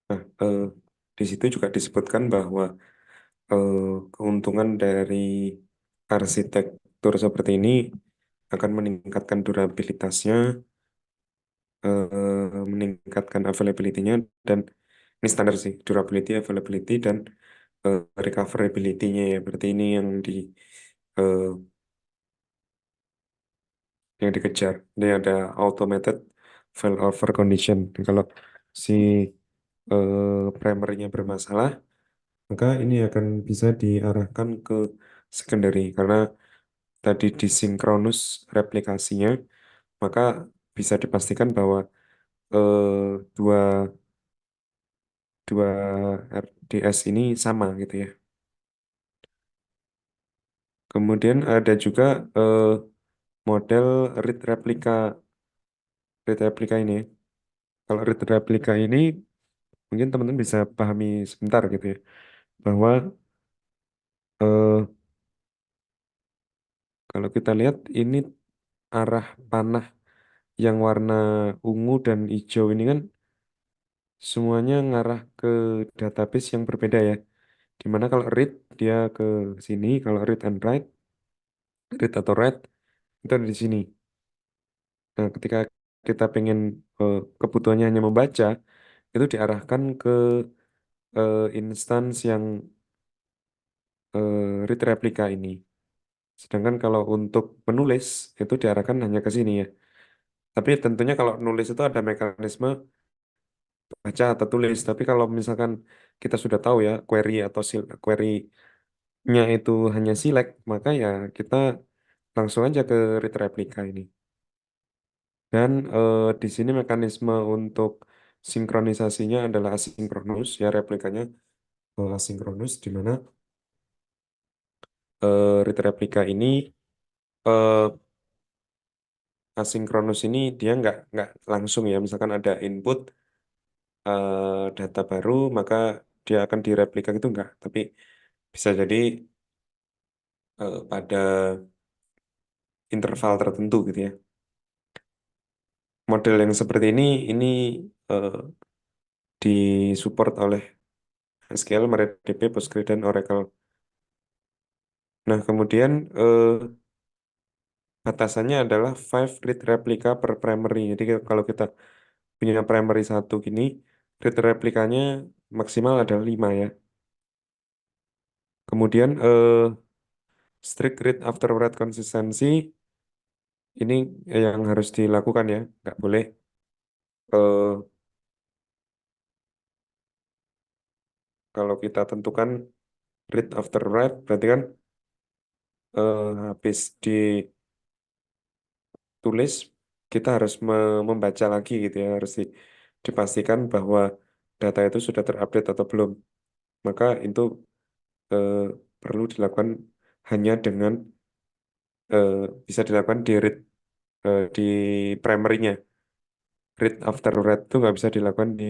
Nah, di situ juga disebutkan bahwa eh, keuntungan dari arsitektur seperti ini akan meningkatkan durabilitasnya, meningkatkan availability-nya, dan ini standar sih, durability, availability, dan recoverability-nya ya. Berarti ini eh, yang dikejar. Ini ada automated failover condition. Kalau si primernya bermasalah, maka ini akan bisa diarahkan ke secondary karena tadi disinkronus replikasinya, maka bisa dipastikan bahwa eh, dua dua RDS ini sama gitu ya. Kemudian ada juga eh, model read replika ini. Kalau read replika ini mungkin teman-teman bisa pahami sebentar gitu ya, bahwa eh, kalau kita lihat ini arah panah yang warna ungu dan hijau ini kan semuanya ngarah ke database yang berbeda ya. Dimana kalau read dia ke sini, kalau read and write, read atau write itu ada di sini. Nah, ketika kita pengen kebutuhannya hanya membaca, itu diarahkan ke instance yang read replika ini. Sedangkan kalau untuk menulis itu diarahkan hanya ke sini ya. Tapi tentunya kalau nulis itu ada mekanisme baca atau tulis. Tapi kalau misalkan kita sudah tahu ya query atau query itu hanya select, maka ya kita langsung aja ke read replika ini. Dan di sini mekanisme untuk sinkronisasinya adalah asinkronus, ya replikanya asinkronus, di mana read replika ini eh, asinkronus ini dia nggak langsung ya, misalkan ada input data baru, maka dia akan direplika gitu nggak, tapi bisa jadi pada interval tertentu gitu ya. Model yang seperti ini eh, disupport oleh SQL, MariaDB, Postgre, dan Oracle. Nah, kemudian batasannya adalah 5 read replika per primary. Jadi kalau kita punya primary satu gini, read replikanya maksimal ada 5 ya. Kemudian strict read after write consistency ini yang harus dilakukan ya. Nggak boleh eh, kalau kita tentukan read after write berarti kan habis ditulis kita harus membaca lagi gitu ya. Harus dipastikan bahwa data itu sudah terupdate atau belum. Maka itu eh, perlu dilakukan hanya dengan eh, bisa dilakukan di primary-nya. Read after read itu nggak bisa dilakukan di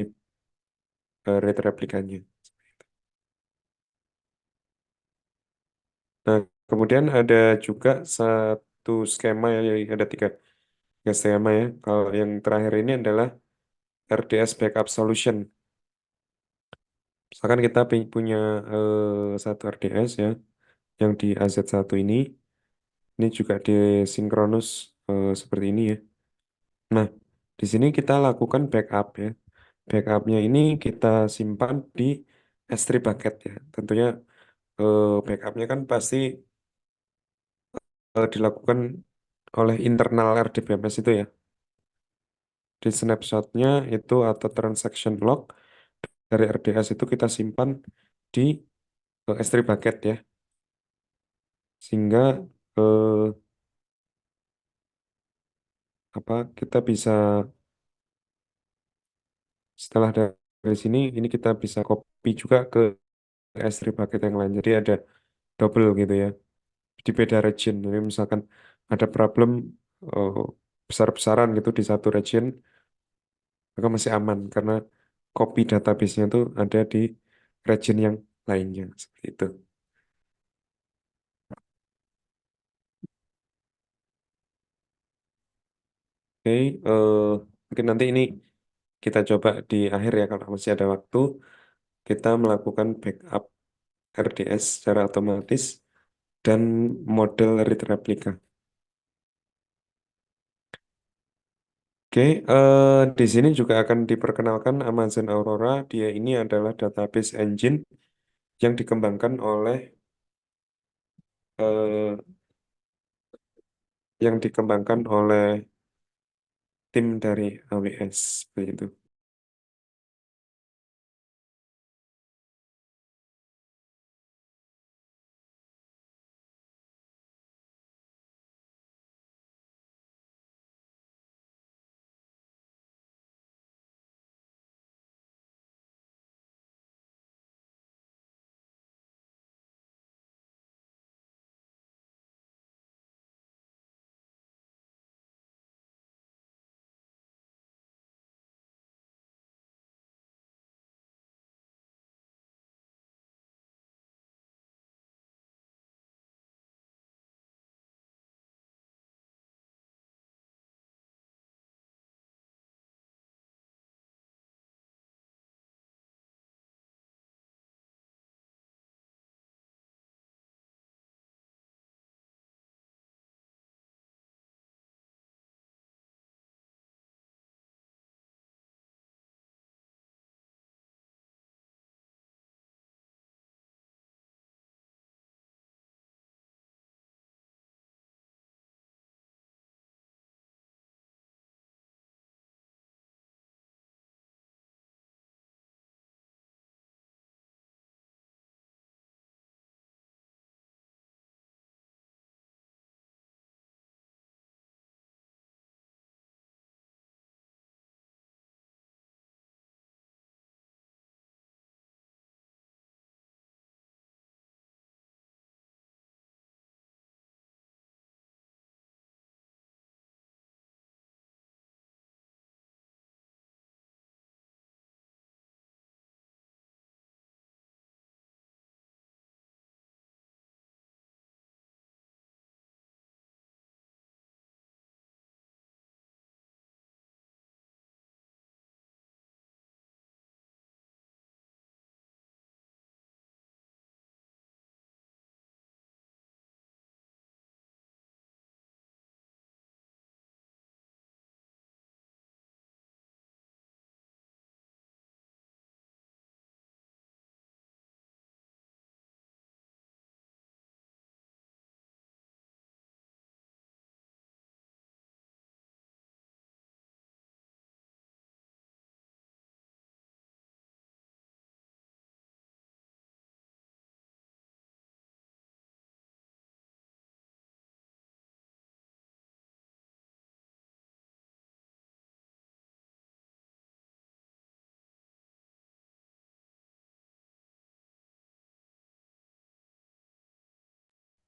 read replikanya. Nah, kemudian ada juga satu skema ya, jadi ada tiga skema ya. Kalau yang terakhir ini adalah RDS backup solution. Misalkan kita punya satu RDS ya, yang di AZ1 ini juga disinkronus seperti ini ya. Nah, di sini kita lakukan backup ya. Backupnya ini kita simpan di S3 bucket ya. Tentunya backupnya kan pasti dilakukan oleh internal RDBMS itu ya. Di snapshotnya itu atau transaction log dari RDS itu kita simpan di S3 bucket ya. Sehingga eh, apa kita bisa setelah dari sini ini kita bisa copy juga ke S3 bucket yang lain. Jadi ada double gitu ya. Di beda region. Jadi misalkan ada problem eh, besar-besaran gitu di satu region, maka masih aman karena copy database-nya itu ada di region yang lainnya. Seperti itu. Oke, mungkin nanti ini kita coba di akhir ya kalau masih ada waktu, kita melakukan backup RDS secara otomatis dan model read replica. Oke, di sini juga akan diperkenalkan Amazon Aurora. Dia ini adalah database engine yang dikembangkan oleh eh, tim dari AWS begitu.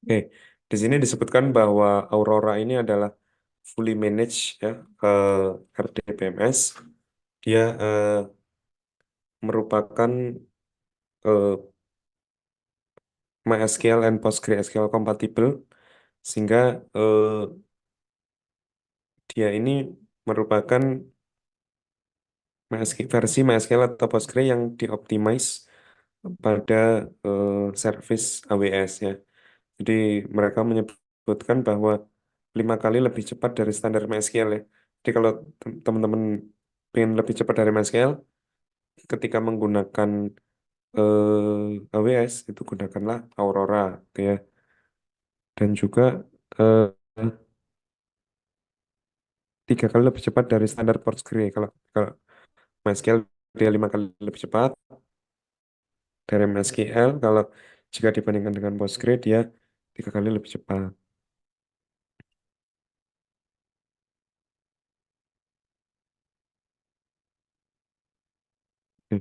Oke, di sini disebutkan bahwa Aurora ini adalah fully managed ya, RDBMS. Dia merupakan eh, MySQL and PostgreSQL compatible, sehingga dia ini merupakan versi MySQL atau Postgre yang dioptimize pada service AWS ya. Jadi mereka menyebutkan bahwa 5 kali lebih cepat dari standar MySQL ya. Jadi kalau teman-teman pengen lebih cepat dari MySQL, ketika menggunakan AWS itu gunakanlah Aurora gitu ya. Dan juga eh, 3 kali lebih cepat dari standar Postgre. Kalau MySQL dia 5 kali lebih cepat dari MySQL. Kalau jika dibandingkan dengan Postgre dia 3 kali lebih cepat. Oke.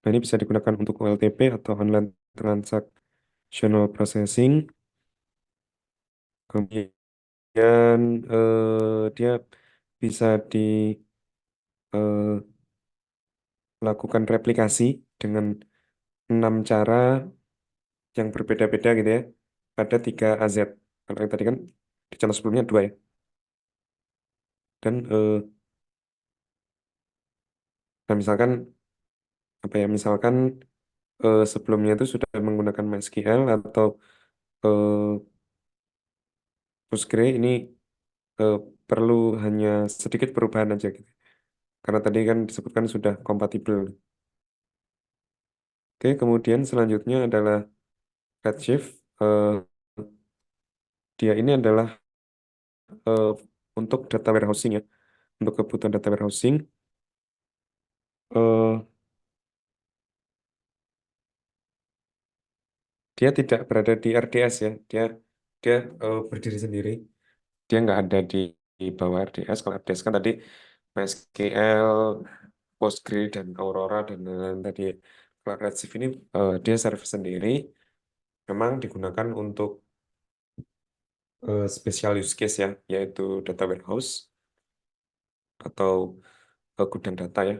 Nah, ini bisa digunakan untuk OLTP atau Online Transactional Processing. Kemudian dia bisa dilakukan replikasi dengan 6 cara yang berbeda-beda gitu ya pada 3 AZ. Kalau yang tadi kan di channel sebelumnya 2 ya. Dan nah misalkan apa ya misalkan sebelumnya itu sudah menggunakan MySQL atau eh, Postgre ini eh, perlu hanya sedikit perubahan aja gitu. Karena tadi kan disebutkan sudah kompatibel. Oke, kemudian selanjutnya adalah Redshift. Dia ini adalah eh, untuk data warehousing ya. Untuk kebutuhan data warehousing, eh, dia tidak berada di RDS ya. Dia berdiri sendiri. Dia nggak ada di bawah RDS. Kalau RDS kan tadi MySQL, Postgre, dan Aurora, dan lain-lain tadi. Kalau Redshift ini dia service sendiri. Memang digunakan untuk special use case ya, yaitu data warehouse atau gudang data ya.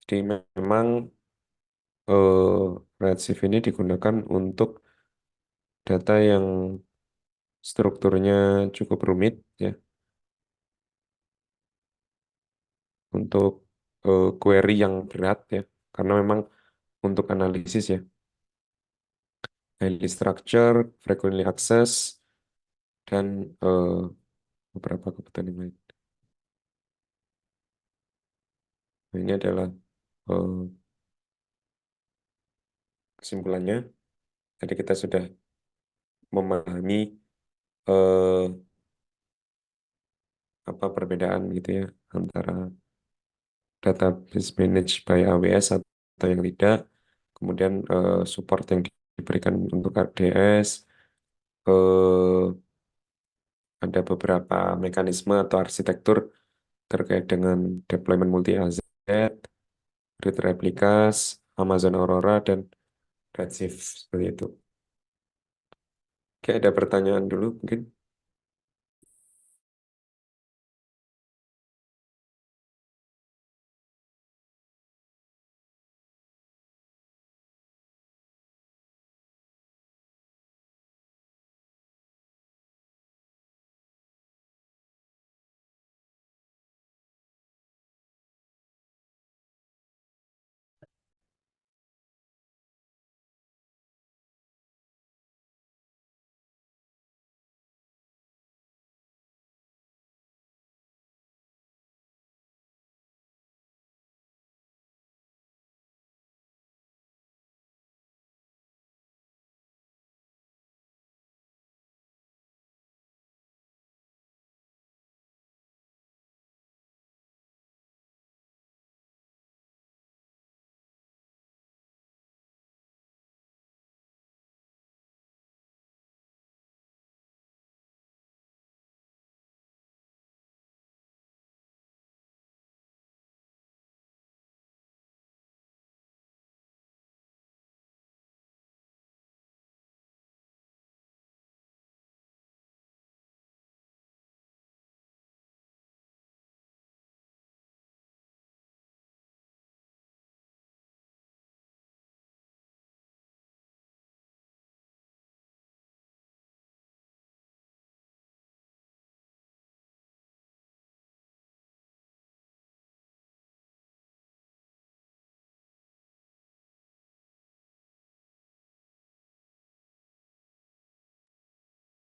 Jadi memang Redshift ini digunakan untuk data yang strukturnya cukup rumit ya, untuk query yang berat ya, karena memang untuk analisis ya, highly structured, frequently accessed, dan beberapa kebutuhan yang lain. Nah, ini adalah eh, kesimpulannya. Jadi kita sudah memahami eh, apa perbedaan gitu ya antara database managed by AWS atau yang tidak, kemudian support yang diberikan untuk RDS, eh, ada beberapa mekanisme atau arsitektur terkait dengan deployment multi-AZ, Read Replicas, Amazon Aurora, dan Redshift seperti itu. Oke, ada pertanyaan dulu mungkin?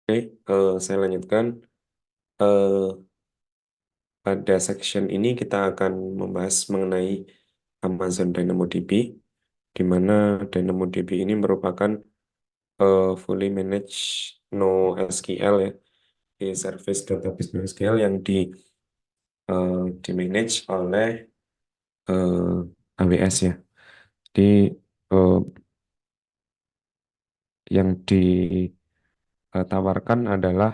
Oke, saya lanjutkan. Eh, Pada section ini kita akan membahas mengenai Amazon DynamoDB, di mana DynamoDB ini merupakan fully managed NoSQL ya, di service database NoSQL yang di manage oleh AWS ya. Jadi eh, yang ditawarkan adalah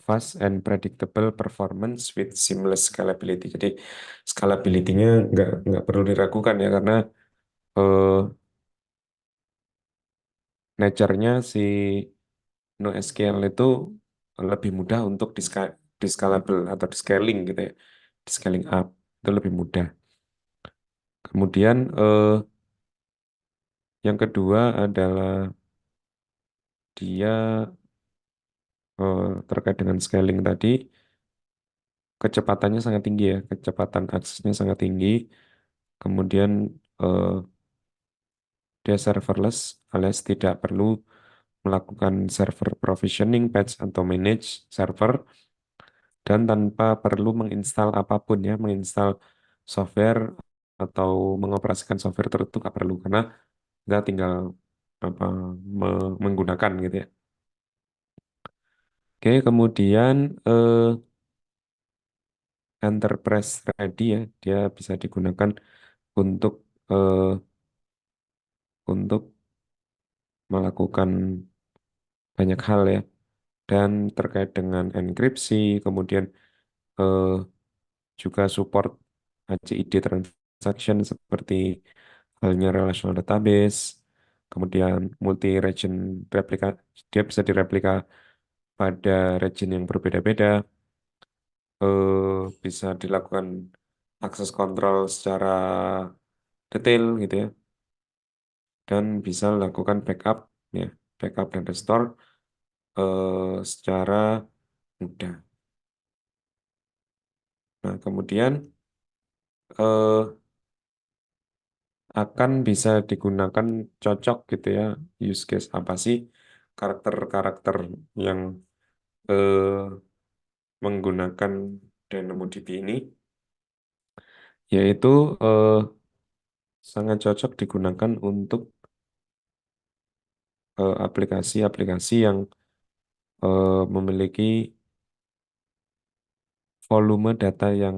fast and predictable performance with seamless scalability. Jadi scalability-nya nggak perlu diragukan ya karena eh, nature-nya si NoSQL itu lebih mudah untuk di scalable atau di scaling gitu ya. Di scaling up itu lebih mudah. Kemudian yang kedua adalah dia terkait dengan scaling tadi, kecepatannya sangat tinggi ya, kecepatan aksesnya sangat tinggi. Kemudian eh, dia serverless alias tidak perlu melakukan server provisioning, patch atau manage server dan tanpa perlu menginstal apapun ya, menginstal software atau mengoperasikan software tertentu nggak perlu karena kita tinggal apa menggunakan gitu ya. Oke, kemudian enterprise ready ya, dia bisa digunakan untuk eh, untuk melakukan banyak hal ya dan terkait dengan enkripsi, kemudian eh, juga support HCID transaction seperti halnya relational database, kemudian multi-region replika, dia bisa direplika pada region yang berbeda-beda, bisa dilakukan akses kontrol secara detail gitu ya, dan bisa lakukan backup ya, backup dan restore secara mudah. Nah, kemudian eh, akan bisa digunakan cocok gitu ya, use case apa sih karakter-karakter yang eh, menggunakan DynamoDB ini, yaitu sangat cocok digunakan untuk aplikasi-aplikasi yang memiliki volume data yang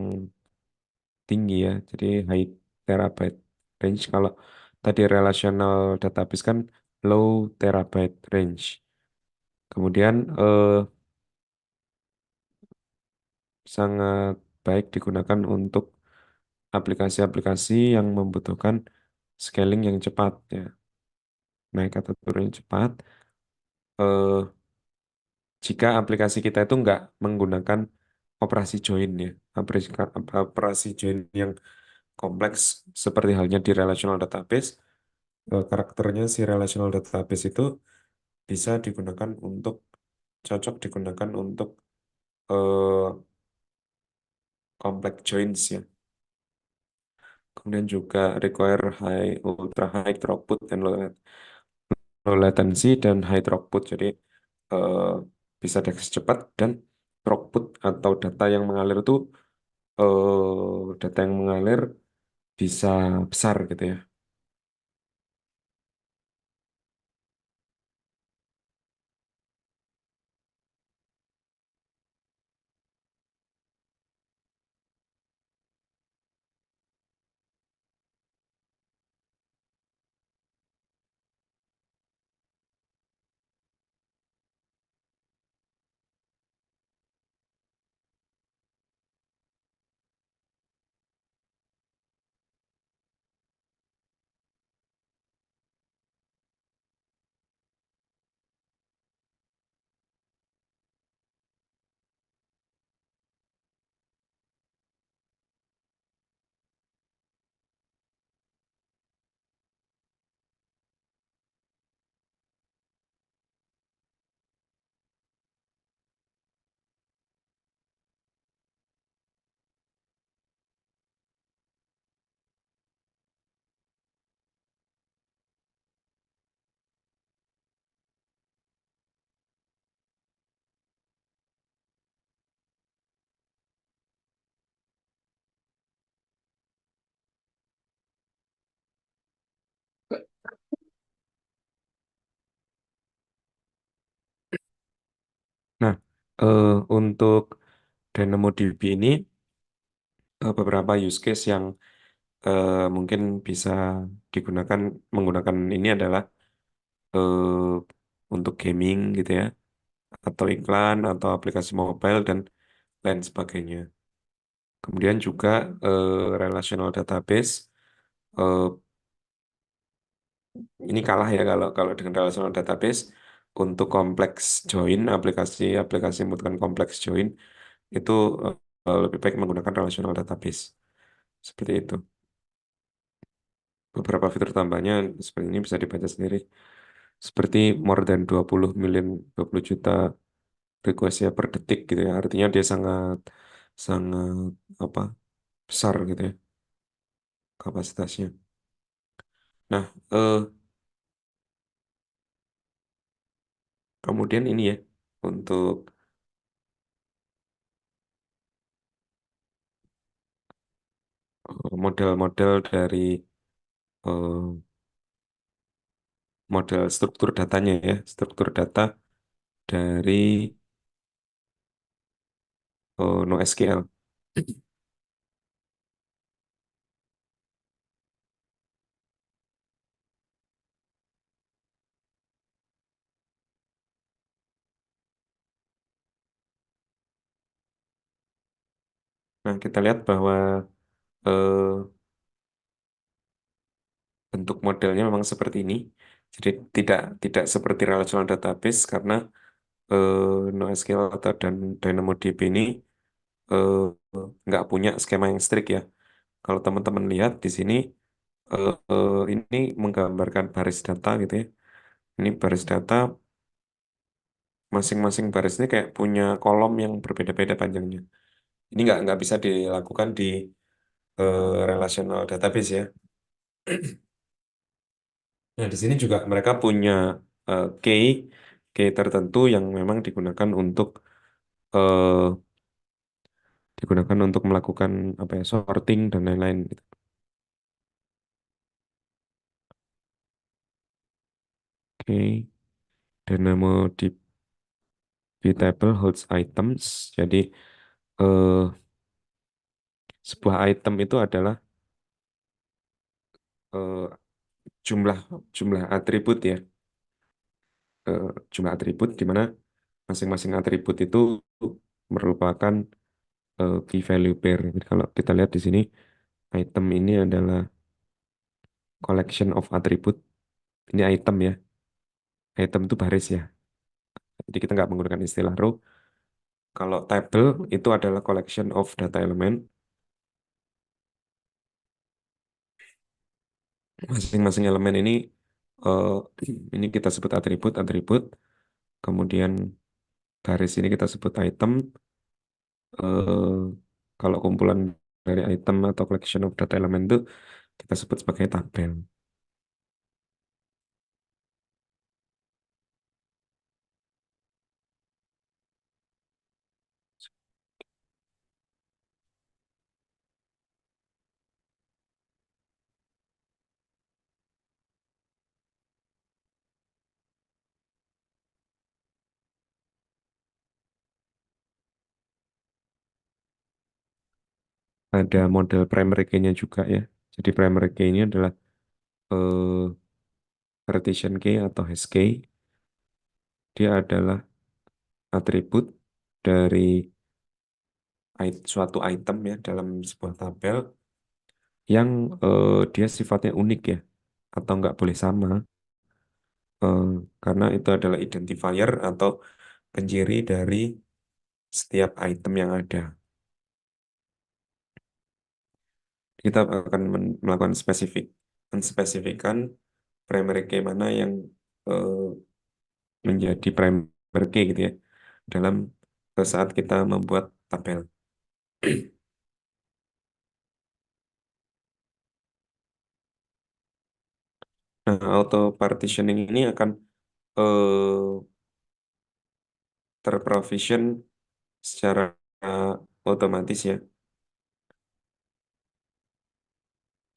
tinggi ya, jadi high terabyte range. Kalau tadi relational database kan low terabyte range. Kemudian sangat baik digunakan untuk aplikasi-aplikasi yang membutuhkan scaling yang cepat ya, naik atau turun yang cepat. Eh, Jika aplikasi kita itu nggak menggunakan operasi join ya, operasi, operasi join yang kompleks seperti halnya di relational database, karakternya si relational database itu bisa digunakan untuk cocok digunakan untuk eh, complex joins ya. Kemudian juga require ultra high throughput dan low latency dan high throughput. Jadi eh, bisa diakses cepat dan throughput atau data yang mengalir itu data yang mengalir bisa besar gitu ya. Untuk DynamoDB ini beberapa use case yang mungkin bisa digunakan menggunakan ini adalah untuk gaming gitu ya, atau iklan, atau aplikasi mobile dan lain sebagainya. Kemudian juga relational database. eh, ini kalah ya kalau kalau dengan relational database untuk kompleks join, aplikasi-aplikasi yang membutuhkan kompleks join itu lebih baik menggunakan relational database. Seperti itu. Beberapa fitur tambahnya seperti ini bisa dibaca sendiri. Seperti more than 20 juta request ya per detik gitu ya. Artinya dia sangat sangat apa besar gitu ya kapasitasnya. Nah, kemudian ini ya untuk model-model dari eh, model struktur datanya ya, struktur data dari NoSQL. Nah, kita lihat bahwa eh, bentuk modelnya memang seperti ini. Jadi tidak tidak seperti relational database karena NoSQL atau dan DynamoDB ini eh, nggak punya skema yang strict ya. Kalau teman-teman lihat di sini ini menggambarkan baris data gitu ya. Ini baris data masing-masing baris ini kayak punya kolom yang berbeda-beda panjangnya. Ini nggak bisa dilakukan di relational database ya. Nah, di sini juga mereka punya key key tertentu yang memang eh, digunakan untuk melakukan apa ya sorting dan lain-lain gitu. Oke, DynamoDB table holds items. Jadi eh, sebuah item itu adalah eh, jumlah jumlah atribut ya, eh, jumlah atribut di mana masing-masing atribut itu merupakan key value pair. Jadi kalau kita lihat di sini, item ini adalah collection of attribute. Ini item ya, item itu baris ya. Jadi kita nggak menggunakan istilah row. Kalau table itu adalah collection of data element. Masing-masing elemen ini eh, ini kita sebut atribut. Kemudian baris ini kita sebut item. eh, Kalau kumpulan dari item atau collection of data element itu kita sebut sebagai tabel. Ada model primary key-nya juga ya. Jadi primary key ini adalah eh, partition key atau hash key. Dia adalah atribut dari suatu item ya dalam sebuah tabel yang dia sifatnya unik ya atau nggak boleh sama eh, karena itu adalah identifier atau penciri dari setiap item yang ada. Kita akan melakukan menspesifikkan primary key mana yang eh, menjadi primary key gitu ya dalam saat kita membuat tabel. Nah, auto partitioning ini akan terprovision secara otomatis ya,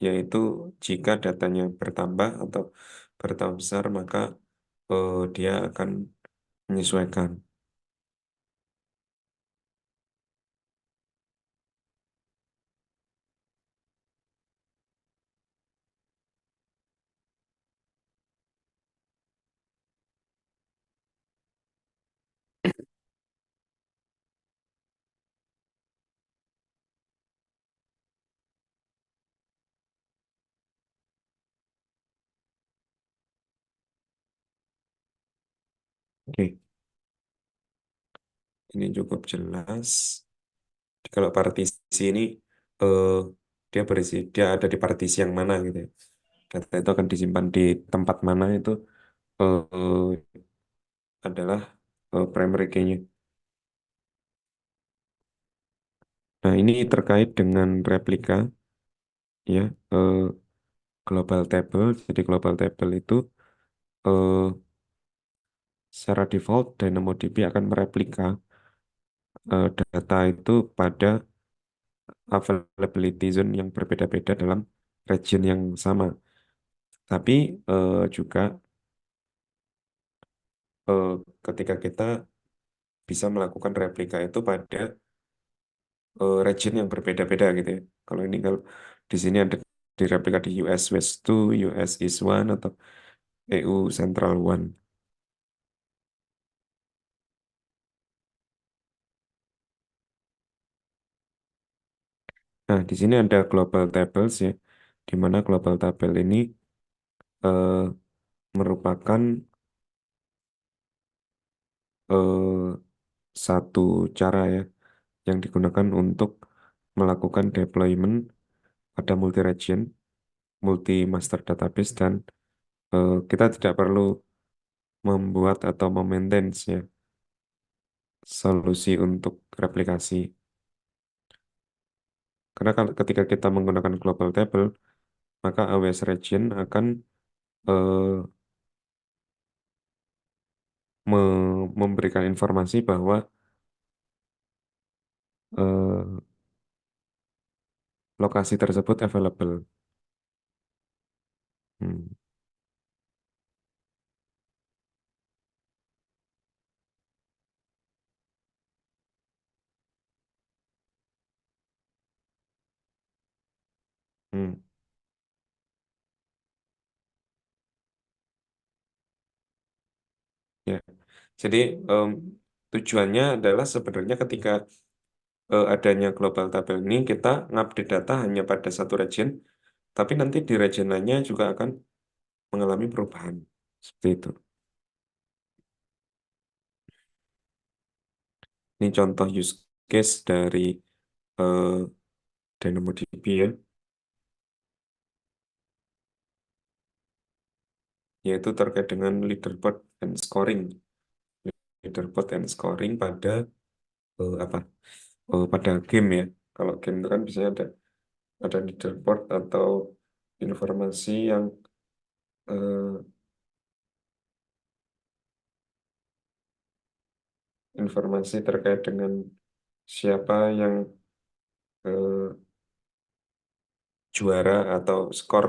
yaitu jika datanya bertambah atau bertambah besar maka dia akan menyesuaikan. Oke, ini cukup jelas. Kalau partisi ini eh, dia ada di partisi yang mana gitu ya. Data itu akan disimpan di tempat mana itu adalah primary key-nya. Nah, ini terkait dengan replika ya, global table. Jadi global table itu eh, secara default DynamoDB akan mereplika data itu pada availability zone yang berbeda-beda dalam region yang sama. Tapi juga eh, ketika kita bisa melakukan replika itu pada region yang berbeda-beda gitu ya. Kalau di sini ada direplika di US West 2, US East 1 atau EU Central 1. Nah, di sini ada global tables ya, di mana global table ini eh, merupakan eh, satu cara ya yang digunakan untuk melakukan deployment pada multi-region, multi-master database dan kita tidak perlu membuat atau memaintain ya solusi untuk replikasi. Karena kalau ketika kita menggunakan global table, maka AWS region akan eh, memberikan informasi bahwa eh, lokasi tersebut available. Hmm, hmm, ya. Jadi em, tujuannya adalah sebenarnya ketika adanya global tabel ini kita ngupdate data hanya pada satu region, tapi nanti di region lainnya juga akan mengalami perubahan. Seperti itu. Ini contoh use case dari eh, DynamoDB ya, yaitu terkait dengan leaderboard and scoring. Leaderboard and scoring pada apa? Pada game ya. Kalau game itu kan biasanya ada leaderboard atau informasi yang eh, informasi terkait dengan siapa yang eh, juara atau skor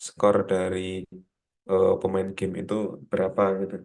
skor dari pemain game itu berapa gitu.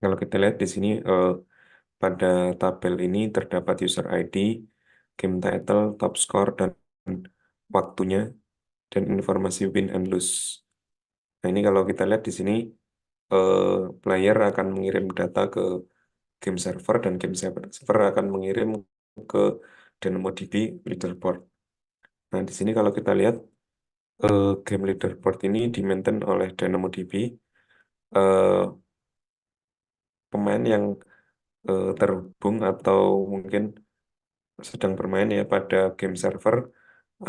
Kalau kita lihat di sini pada tabel ini terdapat user ID, game title, top score, dan waktunya, dan informasi win and lose. Nah, ini kalau kita lihat di sini, eh, player akan mengirim data ke game server dan game server akan mengirim ke DynamoDB leaderboard. Nah, di sini kalau kita lihat, game leaderboard ini di-maintain oleh DynamoDB. Eh, Pemain yang terhubung atau mungkin sedang bermain ya pada game server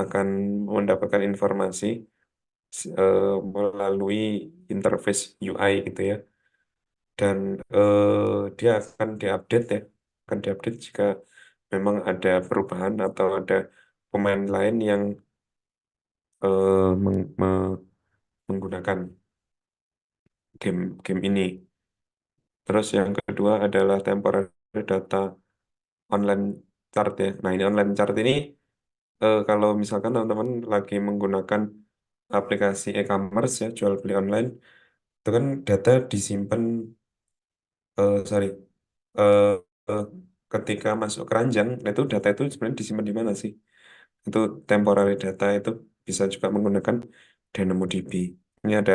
akan mendapatkan informasi melalui interface UI gitu ya. Dan dia akan diupdate ya, akan diupdate jika memang ada perubahan atau ada pemain lain yang menggunakan game ini. Terus yang kedua adalah temporary data online chart ya. Nah, ini online chart ini, kalau misalkan teman-teman lagi menggunakan aplikasi e-commerce ya, jual beli online, itu kan data disimpan, sorry, eh, eh, ketika masuk keranjang, nah itu data itu sebenarnya disimpan di mana sih? Itu temporary data itu bisa juga menggunakan DynamoDB. Ini ada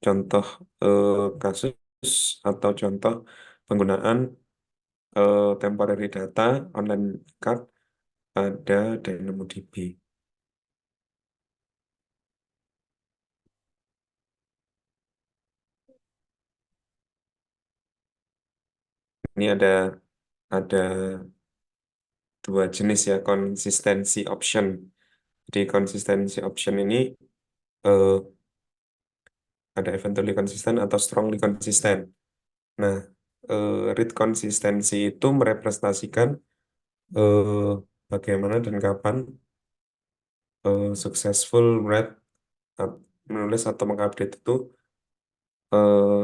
contoh eh, kasus atau contoh penggunaan temporary data online card pada DynamoDB. Ini ada dua jenis ya konsistensi option. Jadi konsistensi option ini eh, ada eventually konsisten atau strongly konsisten. Nah, read konsistensi itu merepresentasikan eh, bagaimana dan kapan successful read menulis atau mengupdate itu eh,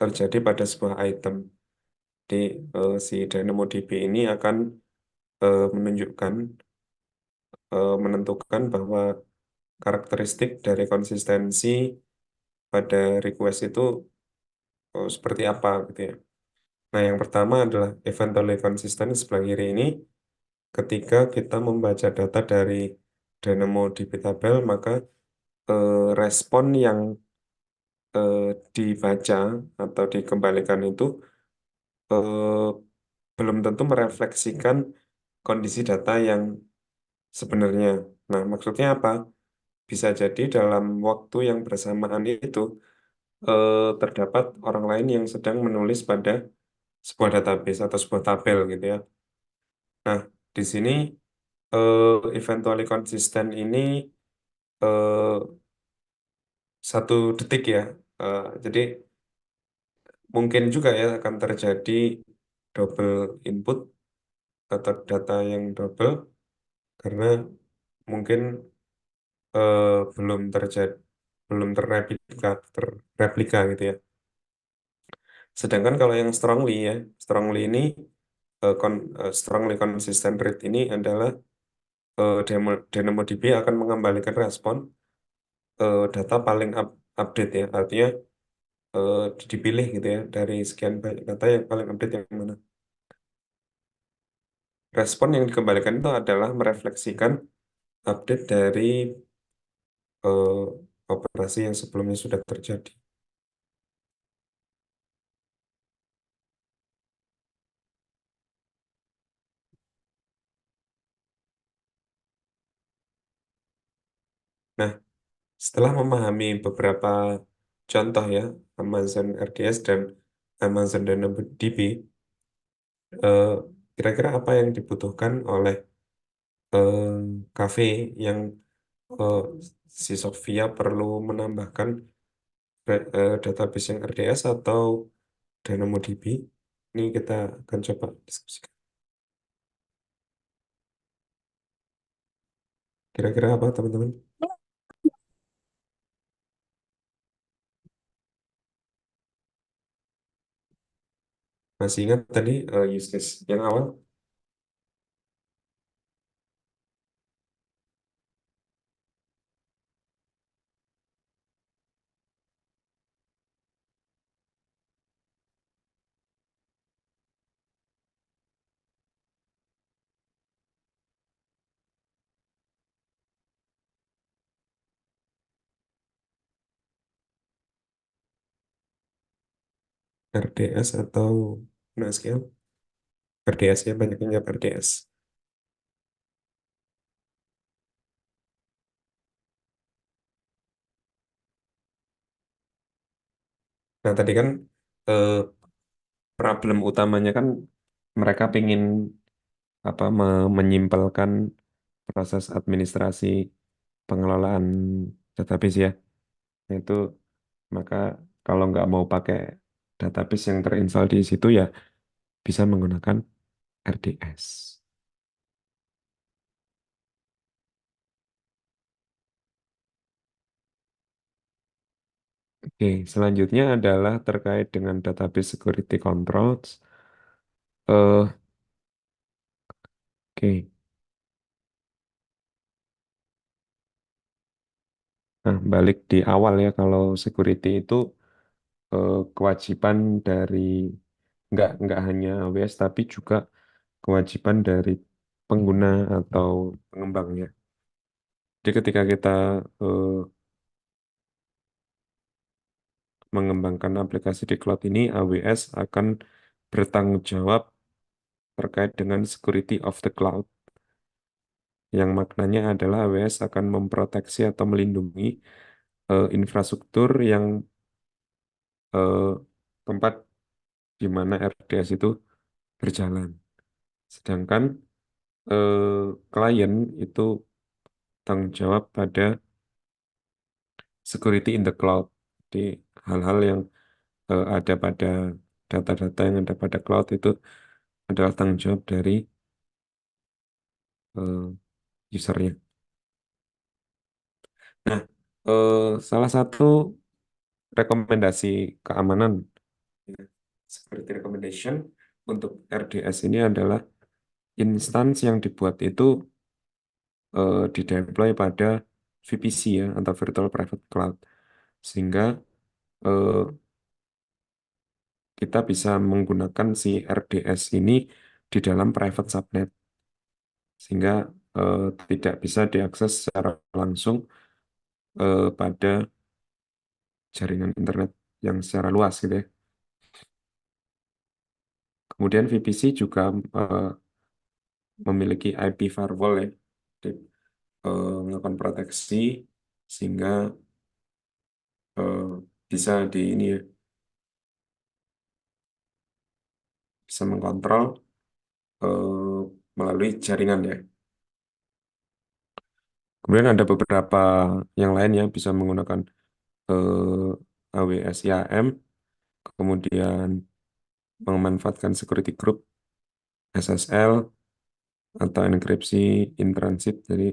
terjadi pada sebuah item. Jadi si DynamoDB ini akan menunjukkan, menentukan bahwa karakteristik dari konsistensi pada request itu seperti apa gitu ya. Nah, yang pertama adalah eventually consistent sebelah kiri ini. Ketika kita membaca data dari DynamoDB tabel, maka respon yang eh, dibaca atau dikembalikan itu eh, belum tentu merefleksikan kondisi data yang sebenarnya. Nah, maksudnya apa? Bisa jadi dalam waktu yang bersamaan itu terdapat orang lain yang sedang menulis pada sebuah database atau sebuah tabel gitu ya. Nah, di sini eventually konsisten ini 1 detik ya. Jadi mungkin juga ya akan terjadi double input atau data yang double karena mungkin belum terjadi, belum terreplika gitu ya. Sedangkan kalau yang strongly ya, strongly ini strongly consistent rate ini adalah DynamoDB akan mengembalikan respon data paling update ya, artinya eh, dipilih gitu ya dari sekian banyak data yang paling update yang mana. Respon yang dikembalikan itu adalah merefleksikan update dari eh, operasi yang sebelumnya sudah terjadi. Nah, setelah memahami beberapa contoh ya, Amazon RDS dan Amazon DynamoDB, eh, kira-kira apa yang dibutuhkan oleh eh, cafe yang eh, si Sofia perlu menambahkan database yang RDS atau DynamoDB? Ini kita akan coba diskusikan. Kira-kira apa, teman-teman? Masih ingat tadi use case yang awal? RDS atau NoSQL? RDS ya, banyaknya RDS. Nah, tadi kan eh, problem utamanya kan mereka pengen menyimpelkan proses administrasi pengelolaan database ya. Itu maka kalau nggak mau pakai database yang terinstall di situ ya bisa menggunakan RDS. Oke, selanjutnya adalah terkait dengan database security controls. Eh, oke, nah balik di awal ya kalau security itu kewajiban dari nggak hanya AWS tapi juga kewajiban dari pengguna atau pengembangnya. Jadi ketika kita eh, mengembangkan aplikasi di cloud ini, AWS akan bertanggung jawab terkait dengan security of the cloud, yang maknanya adalah AWS akan memproteksi atau melindungi infrastruktur yang eh, tempat di mana RDS itu berjalan. Sedangkan klien itu tanggung jawab pada security in the cloud. Jadi hal-hal yang ada pada data-data yang ada pada cloud itu adalah tanggung jawab dari usernya. Nah, salah satu rekomendasi keamanan, ya, security recommendation untuk RDS ini adalah instance yang dibuat itu dideploy pada VPC ya atau Virtual Private Cloud, sehingga eh, kita bisa menggunakan si RDS ini di dalam private subnet, sehingga eh, tidak bisa diakses secara langsung pada jaringan internet yang secara luas gitu ya. Kemudian VPC juga eh, memiliki IP firewall ya, jadi, melakukan proteksi sehingga eh, bisa di ini ya, bisa mengkontrol eh, melalui jaringan ya. Kemudian ada beberapa yang lain yang bisa menggunakan AWS IAM, kemudian memanfaatkan security group SSL atau enkripsi in transit. Jadi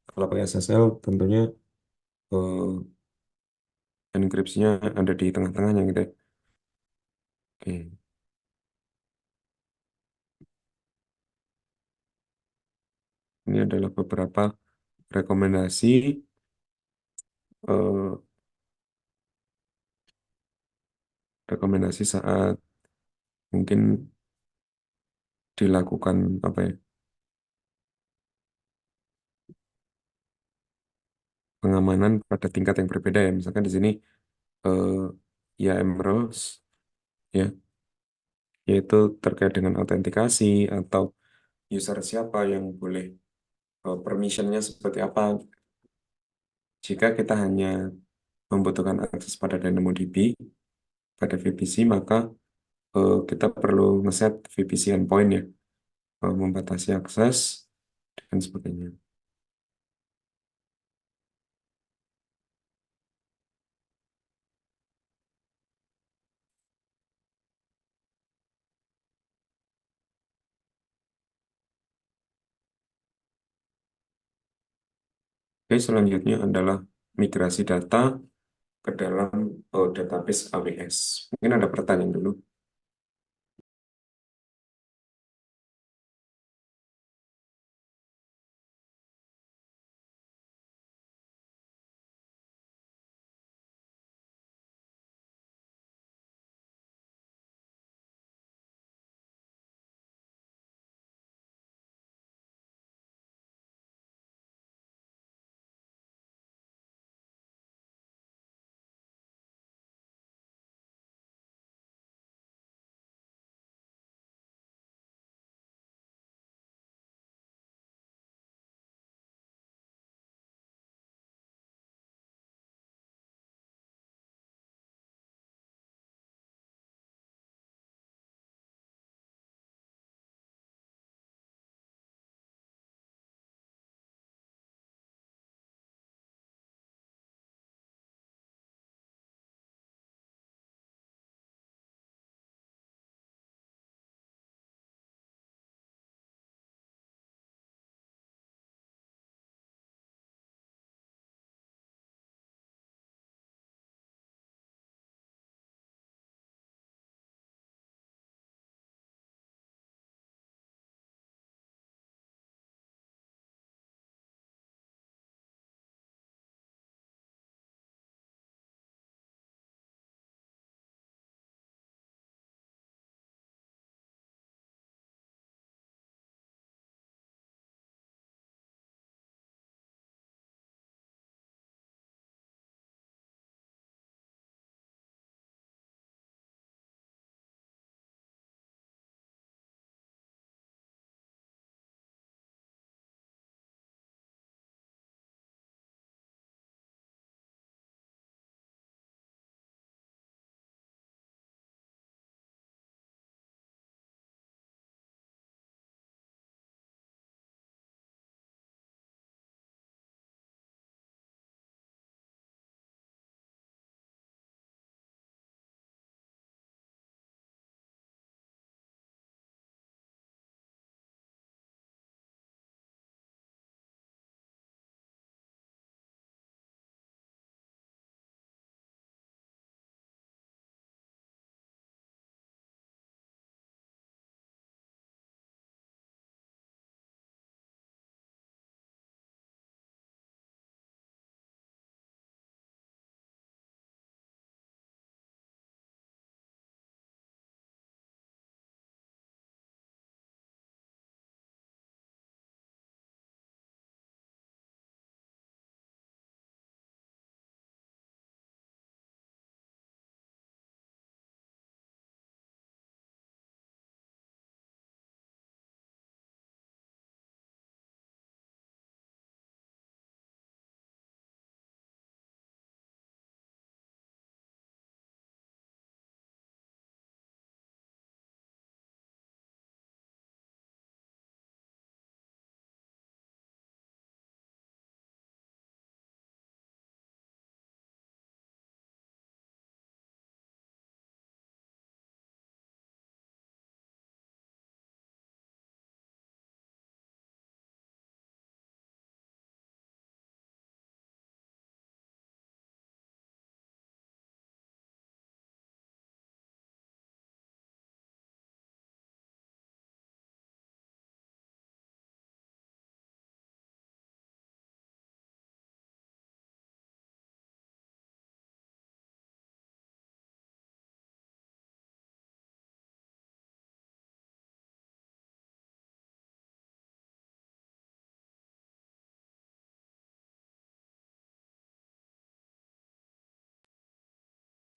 kalau pakai SSL tentunya eh, enkripsinya ada di tengah-tengahnya gitu ya. Oke, ini adalah beberapa rekomendasi eh, rekomendasi saat mungkin dilakukan apa ya, pengamanan pada tingkat yang berbeda ya. Misalkan di sini eh, IAM rules ya, yaitu terkait dengan autentikasi atau user siapa yang boleh, permissionnya seperti apa. Jika kita hanya membutuhkan akses pada DynamoDB, pada VPC, maka kita perlu ngeset VPC endpoint ya, membatasi akses dan sebagainya. Oke, selanjutnya adalah migrasi data ke dalam database AWS. Mungkin ada pertanyaan dulu.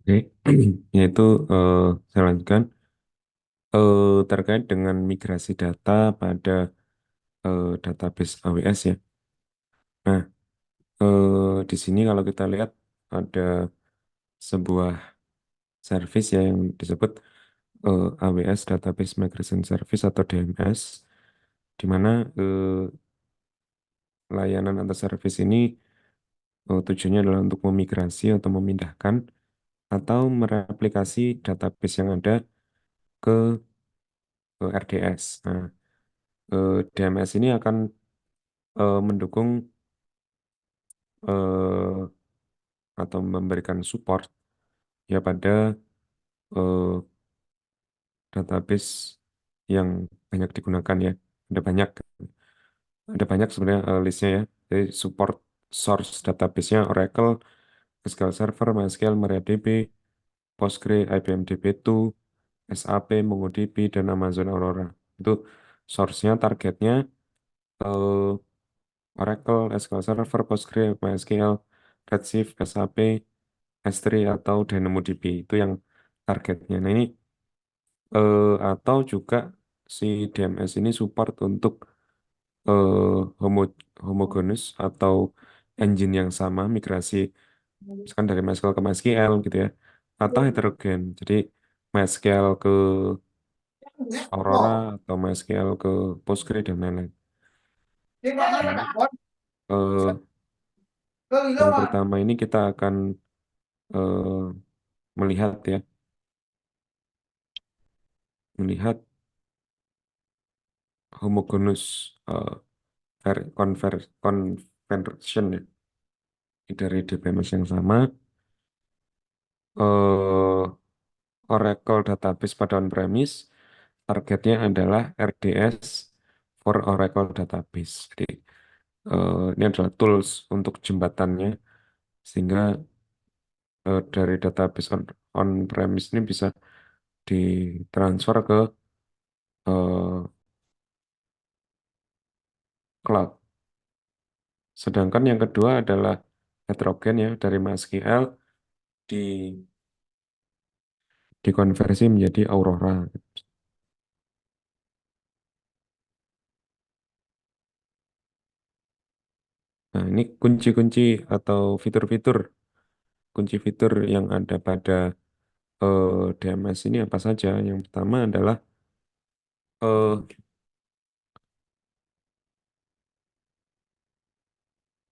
Oke, yaitu saya lanjutkan terkait dengan migrasi data pada database AWS ya. Nah, di sini kalau kita lihat ada sebuah service ya yang disebut AWS Database Migration Service atau DMS, di mana layanan atau service ini tujuannya adalah untuk memigrasi atau memindahkan atau mereplikasi database yang ada ke RDS. Nah, DMS ini akan mendukung eh, atau memberikan support ya pada eh, database yang banyak digunakan ya. Ada banyak, ada banyak sebenarnya listnya ya. Jadi support source database-nya Oracle, SQL Server, MySQL, MariaDB, Postgre, IBM DB2, SAP, MongoDB, dan Amazon Aurora. Itu source-nya, targetnya eh, Oracle, SQL Server, Postgre, MySQL, Redshift, SAP, S3 atau DynamoDB. Itu yang targetnya. Nah ini atau juga si DMS ini support untuk homo homogeneous atau engine yang sama migrasi misalkan dari MySQL ke MySQL gitu ya atau heterogen. Jadi MySQL ke Aurora atau MySQL ke Postgre dan lain-lain. Nah, ini, eh, yang pertama ini kita akan eh, melihat ya, melihat homogeneous conversion ya, dari DBMS yang sama. Oracle Database pada on-premise, targetnya adalah RDS for Oracle Database. Jadi ini adalah tools untuk jembatannya, sehingga dari database on-premise ini bisa ditransfer ke eh, cloud. Sedangkan yang kedua adalah heterogen ya, dari MySQL di dikonversi menjadi Aurora. Nah, ini kunci-kunci atau fitur-fitur, kunci fitur yang ada pada DMS ini apa saja? Yang pertama adalah eh,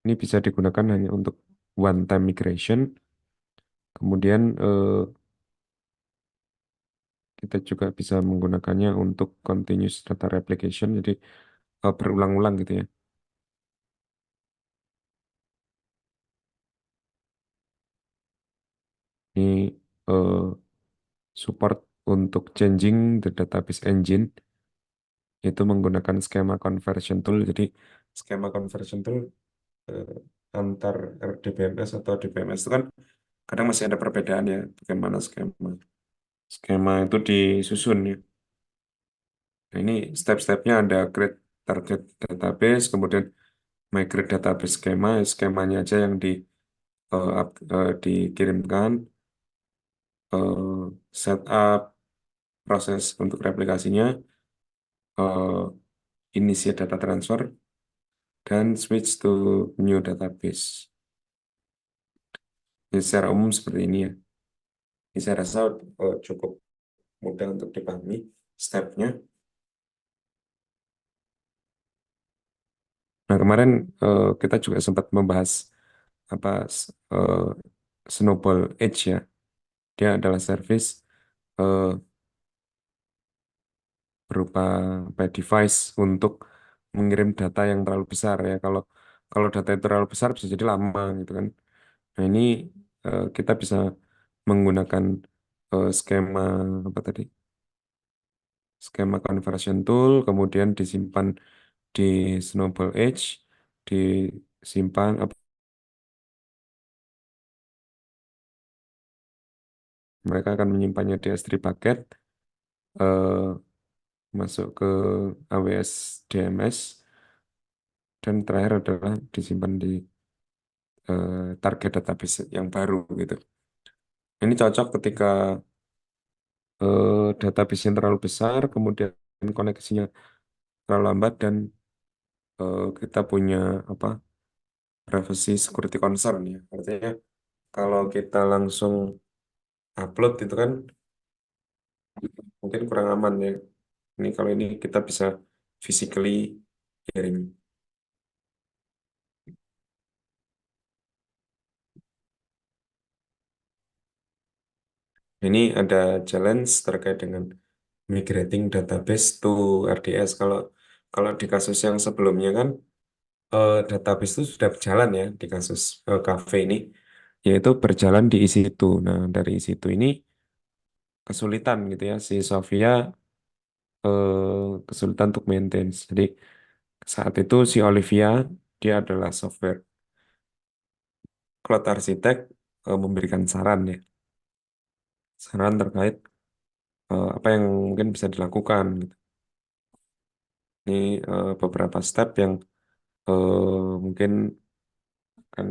ini bisa digunakan hanya untuk one time migration. Kemudian kita juga bisa menggunakannya untuk continuous data replication. Jadi berulang-ulang gitu ya. Ini eh, support untuk changing the database engine itu menggunakan skema conversion tool. Jadi skema conversion tool eh, antar RDBMS atau DBMS itu kan kadang masih ada perbedaan ya bagaimana skema skema itu disusun ya. Nah, ini step-stepnya ada create target database, kemudian migrate database skema, skemanya aja yang dikirimkan, setup proses untuk replikasinya, eh, initiate data transfer, dan switch to new database. Jadi secara umum seperti ini ya. Ini saya rasa cukup mudah untuk dipahami stepnya. Nah, kemarin kita juga sempat membahas apa Snowball Edge ya. Dia adalah service eh, berupa apa, device untuk mengirim data yang terlalu besar ya. Kalau kalau data itu terlalu besar bisa jadi lama gitu kan. Nah, ini kita bisa menggunakan skema apa tadi? Skema conversion tool, kemudian disimpan di Snowball Edge, disimpan mereka akan menyimpannya di S3 bucket, eh, masuk ke AWS DMS, dan terakhir adalah disimpan di target database yang baru gitu. Ini cocok ketika database yang terlalu besar, kemudian koneksinya terlalu lambat dan kita punya apa privacy security concern ya. Artinya kalau kita langsung upload itu kan mungkin kurang aman ya. Ini kalau ini kita bisa physically kirim. Ini ada challenge terkait dengan migrating database to RDS. Kalau kalau di kasus yang sebelumnya kan database itu sudah berjalan ya di kasus cafe ini, yaitu berjalan di EC2. Nah, dari EC2 ini kesulitan gitu ya si Sofia kesulitan untuk maintain. Jadi saat itu si Olivia dia adalah software cloud architect memberikan saran ya, saran terkait apa yang mungkin bisa dilakukan gitu. Ini beberapa step yang mungkin kan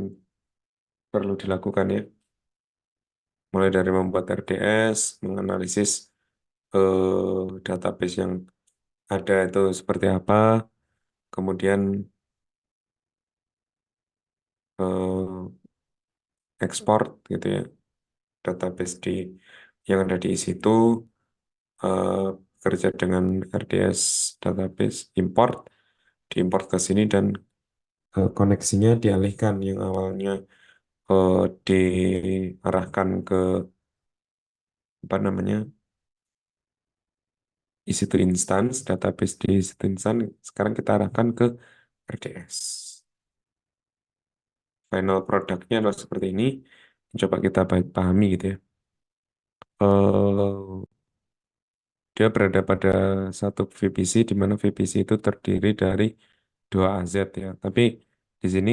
perlu dilakukan ya, mulai dari membuat RDS, menganalisis database yang ada itu seperti apa, kemudian eh, ekspor gitu ya database yang ada di situ, eh, kerja dengan RDS database, diimport ke sini dan koneksinya dialihkan yang awalnya eh, diarahkan ke apa namanya EC2 instance, database di EC2 instance, sekarang kita arahkan ke RDS. Final produknya adalah seperti ini. Coba kita pahami gitu ya. Dia berada pada satu VPC di mana VPC itu terdiri dari dua AZ ya. Tapi di sini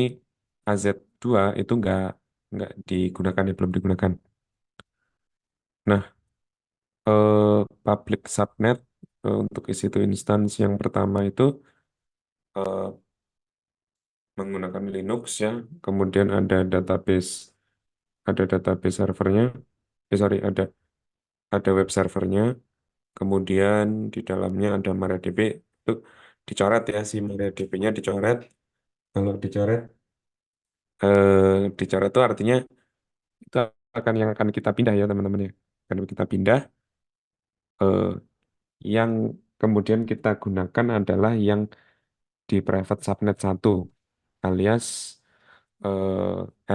AZ2 itu nggak digunakan ya, belum digunakan. Nah, public subnet untuk isi itu instance yang pertama itu eh, menggunakan Linux ya. Kemudian ada database servernya. Sorry, ada web servernya. Kemudian di dalamnya ada MariaDB itu dicoret ya si MariaDB-nya dicoret. Kalau dicoret itu artinya itu yang akan kita pindah ya teman-teman ya. Akan kita pindah eh, yang kemudian kita gunakan adalah yang di private subnet satu alias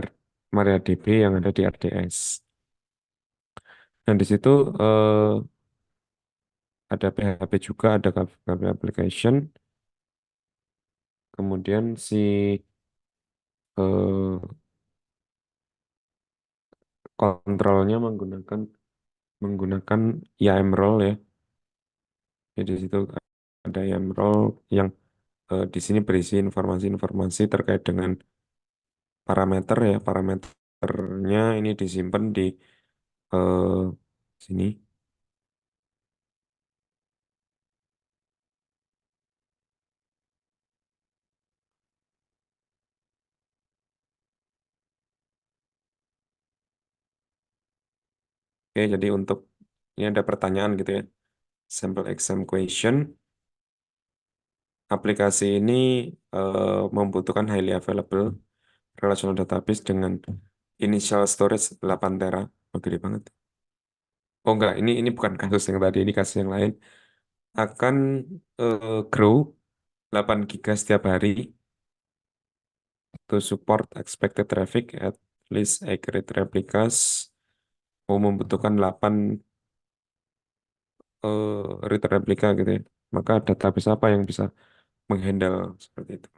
R MariaDB yang ada di RDS. Dan di situ ada PHP juga, ada PHP application. Kemudian si eh, kontrolnya menggunakan IAM role ya. Jadi di situ ada IAM role yang di sini berisi informasi-informasi terkait dengan parameter ya. Parameternya ini disimpan di eh, sini. Oke, jadi untuk ini ada pertanyaan gitu ya. Sample exam question. Aplikasi ini membutuhkan highly available relational database dengan initial storage 8 tera. Oh, gede banget. Oh enggak, ini bukan kasus yang tadi, ini kasus yang lain. Akan grow 8 giga setiap hari to support expected traffic at least accurate replicas. Oh, membutuhkan 8 read replika gitu ya. Maka database apa yang bisa menghandle seperti itu?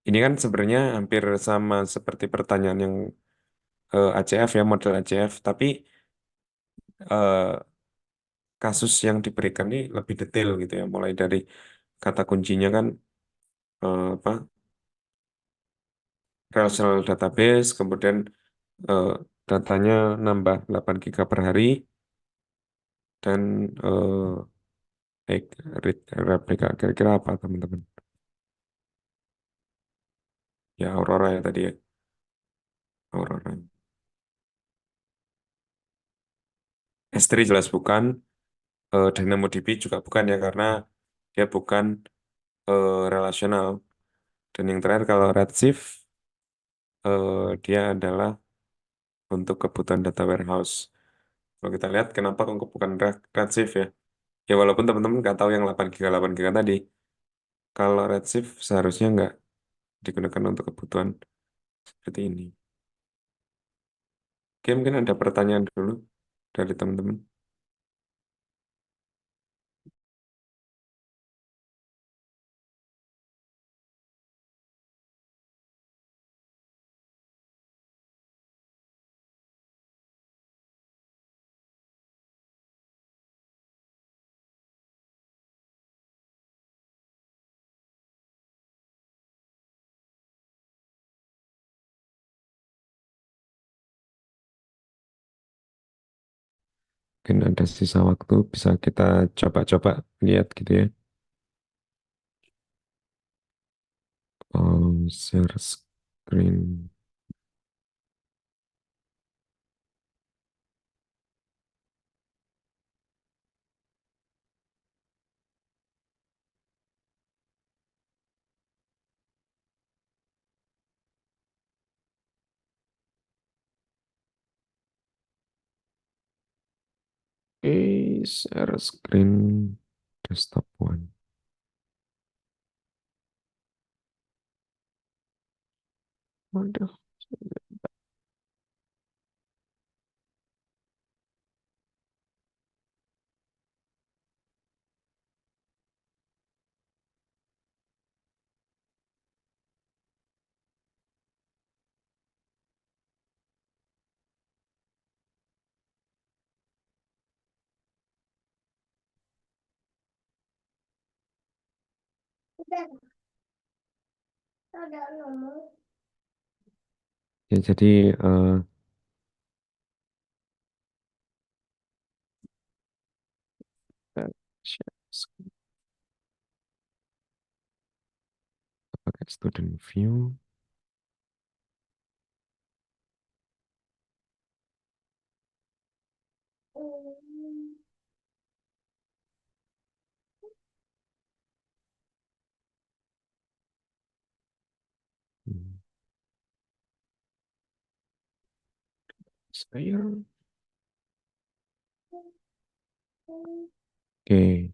Ini kan sebenarnya hampir sama seperti pertanyaan yang ACF ya, model ACF, tapi eh, kasus yang diberikan ini lebih detail gitu ya, mulai dari kata kuncinya kan apa relational database, kemudian eh, datanya nambah 8 giga per hari dan read replika kira-kira apa teman-teman? Ya Aurora ya tadi ya, Aurora. S3 jelas bukan. DynamoDB juga bukan ya, karena dia bukan relasional. Dan yang terakhir kalau Redshift, dia adalah untuk kebutuhan data warehouse. Kalau kita lihat kenapa kok bukan Redshift ya. Ya walaupun teman-teman nggak tahu yang 8 GB tadi. Kalau Redshift seharusnya nggak digunakan untuk kebutuhan seperti ini. Oke, mungkin ada pertanyaan dulu dari teman-teman. Mungkin ada sisa waktu, bisa kita coba-coba lihat gitu ya. Share screen. Share screen desktop one. Waduh. Ya, jadi share screen pakai student view. Hmm, Share. Oke.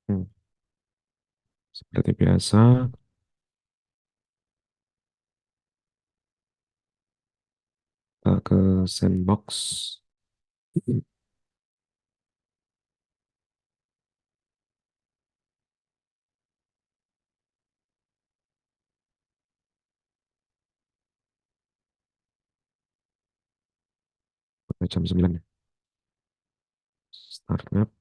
Hmm, Seperti biasa, kita ke sandbox. Jam 9 ya. Start map.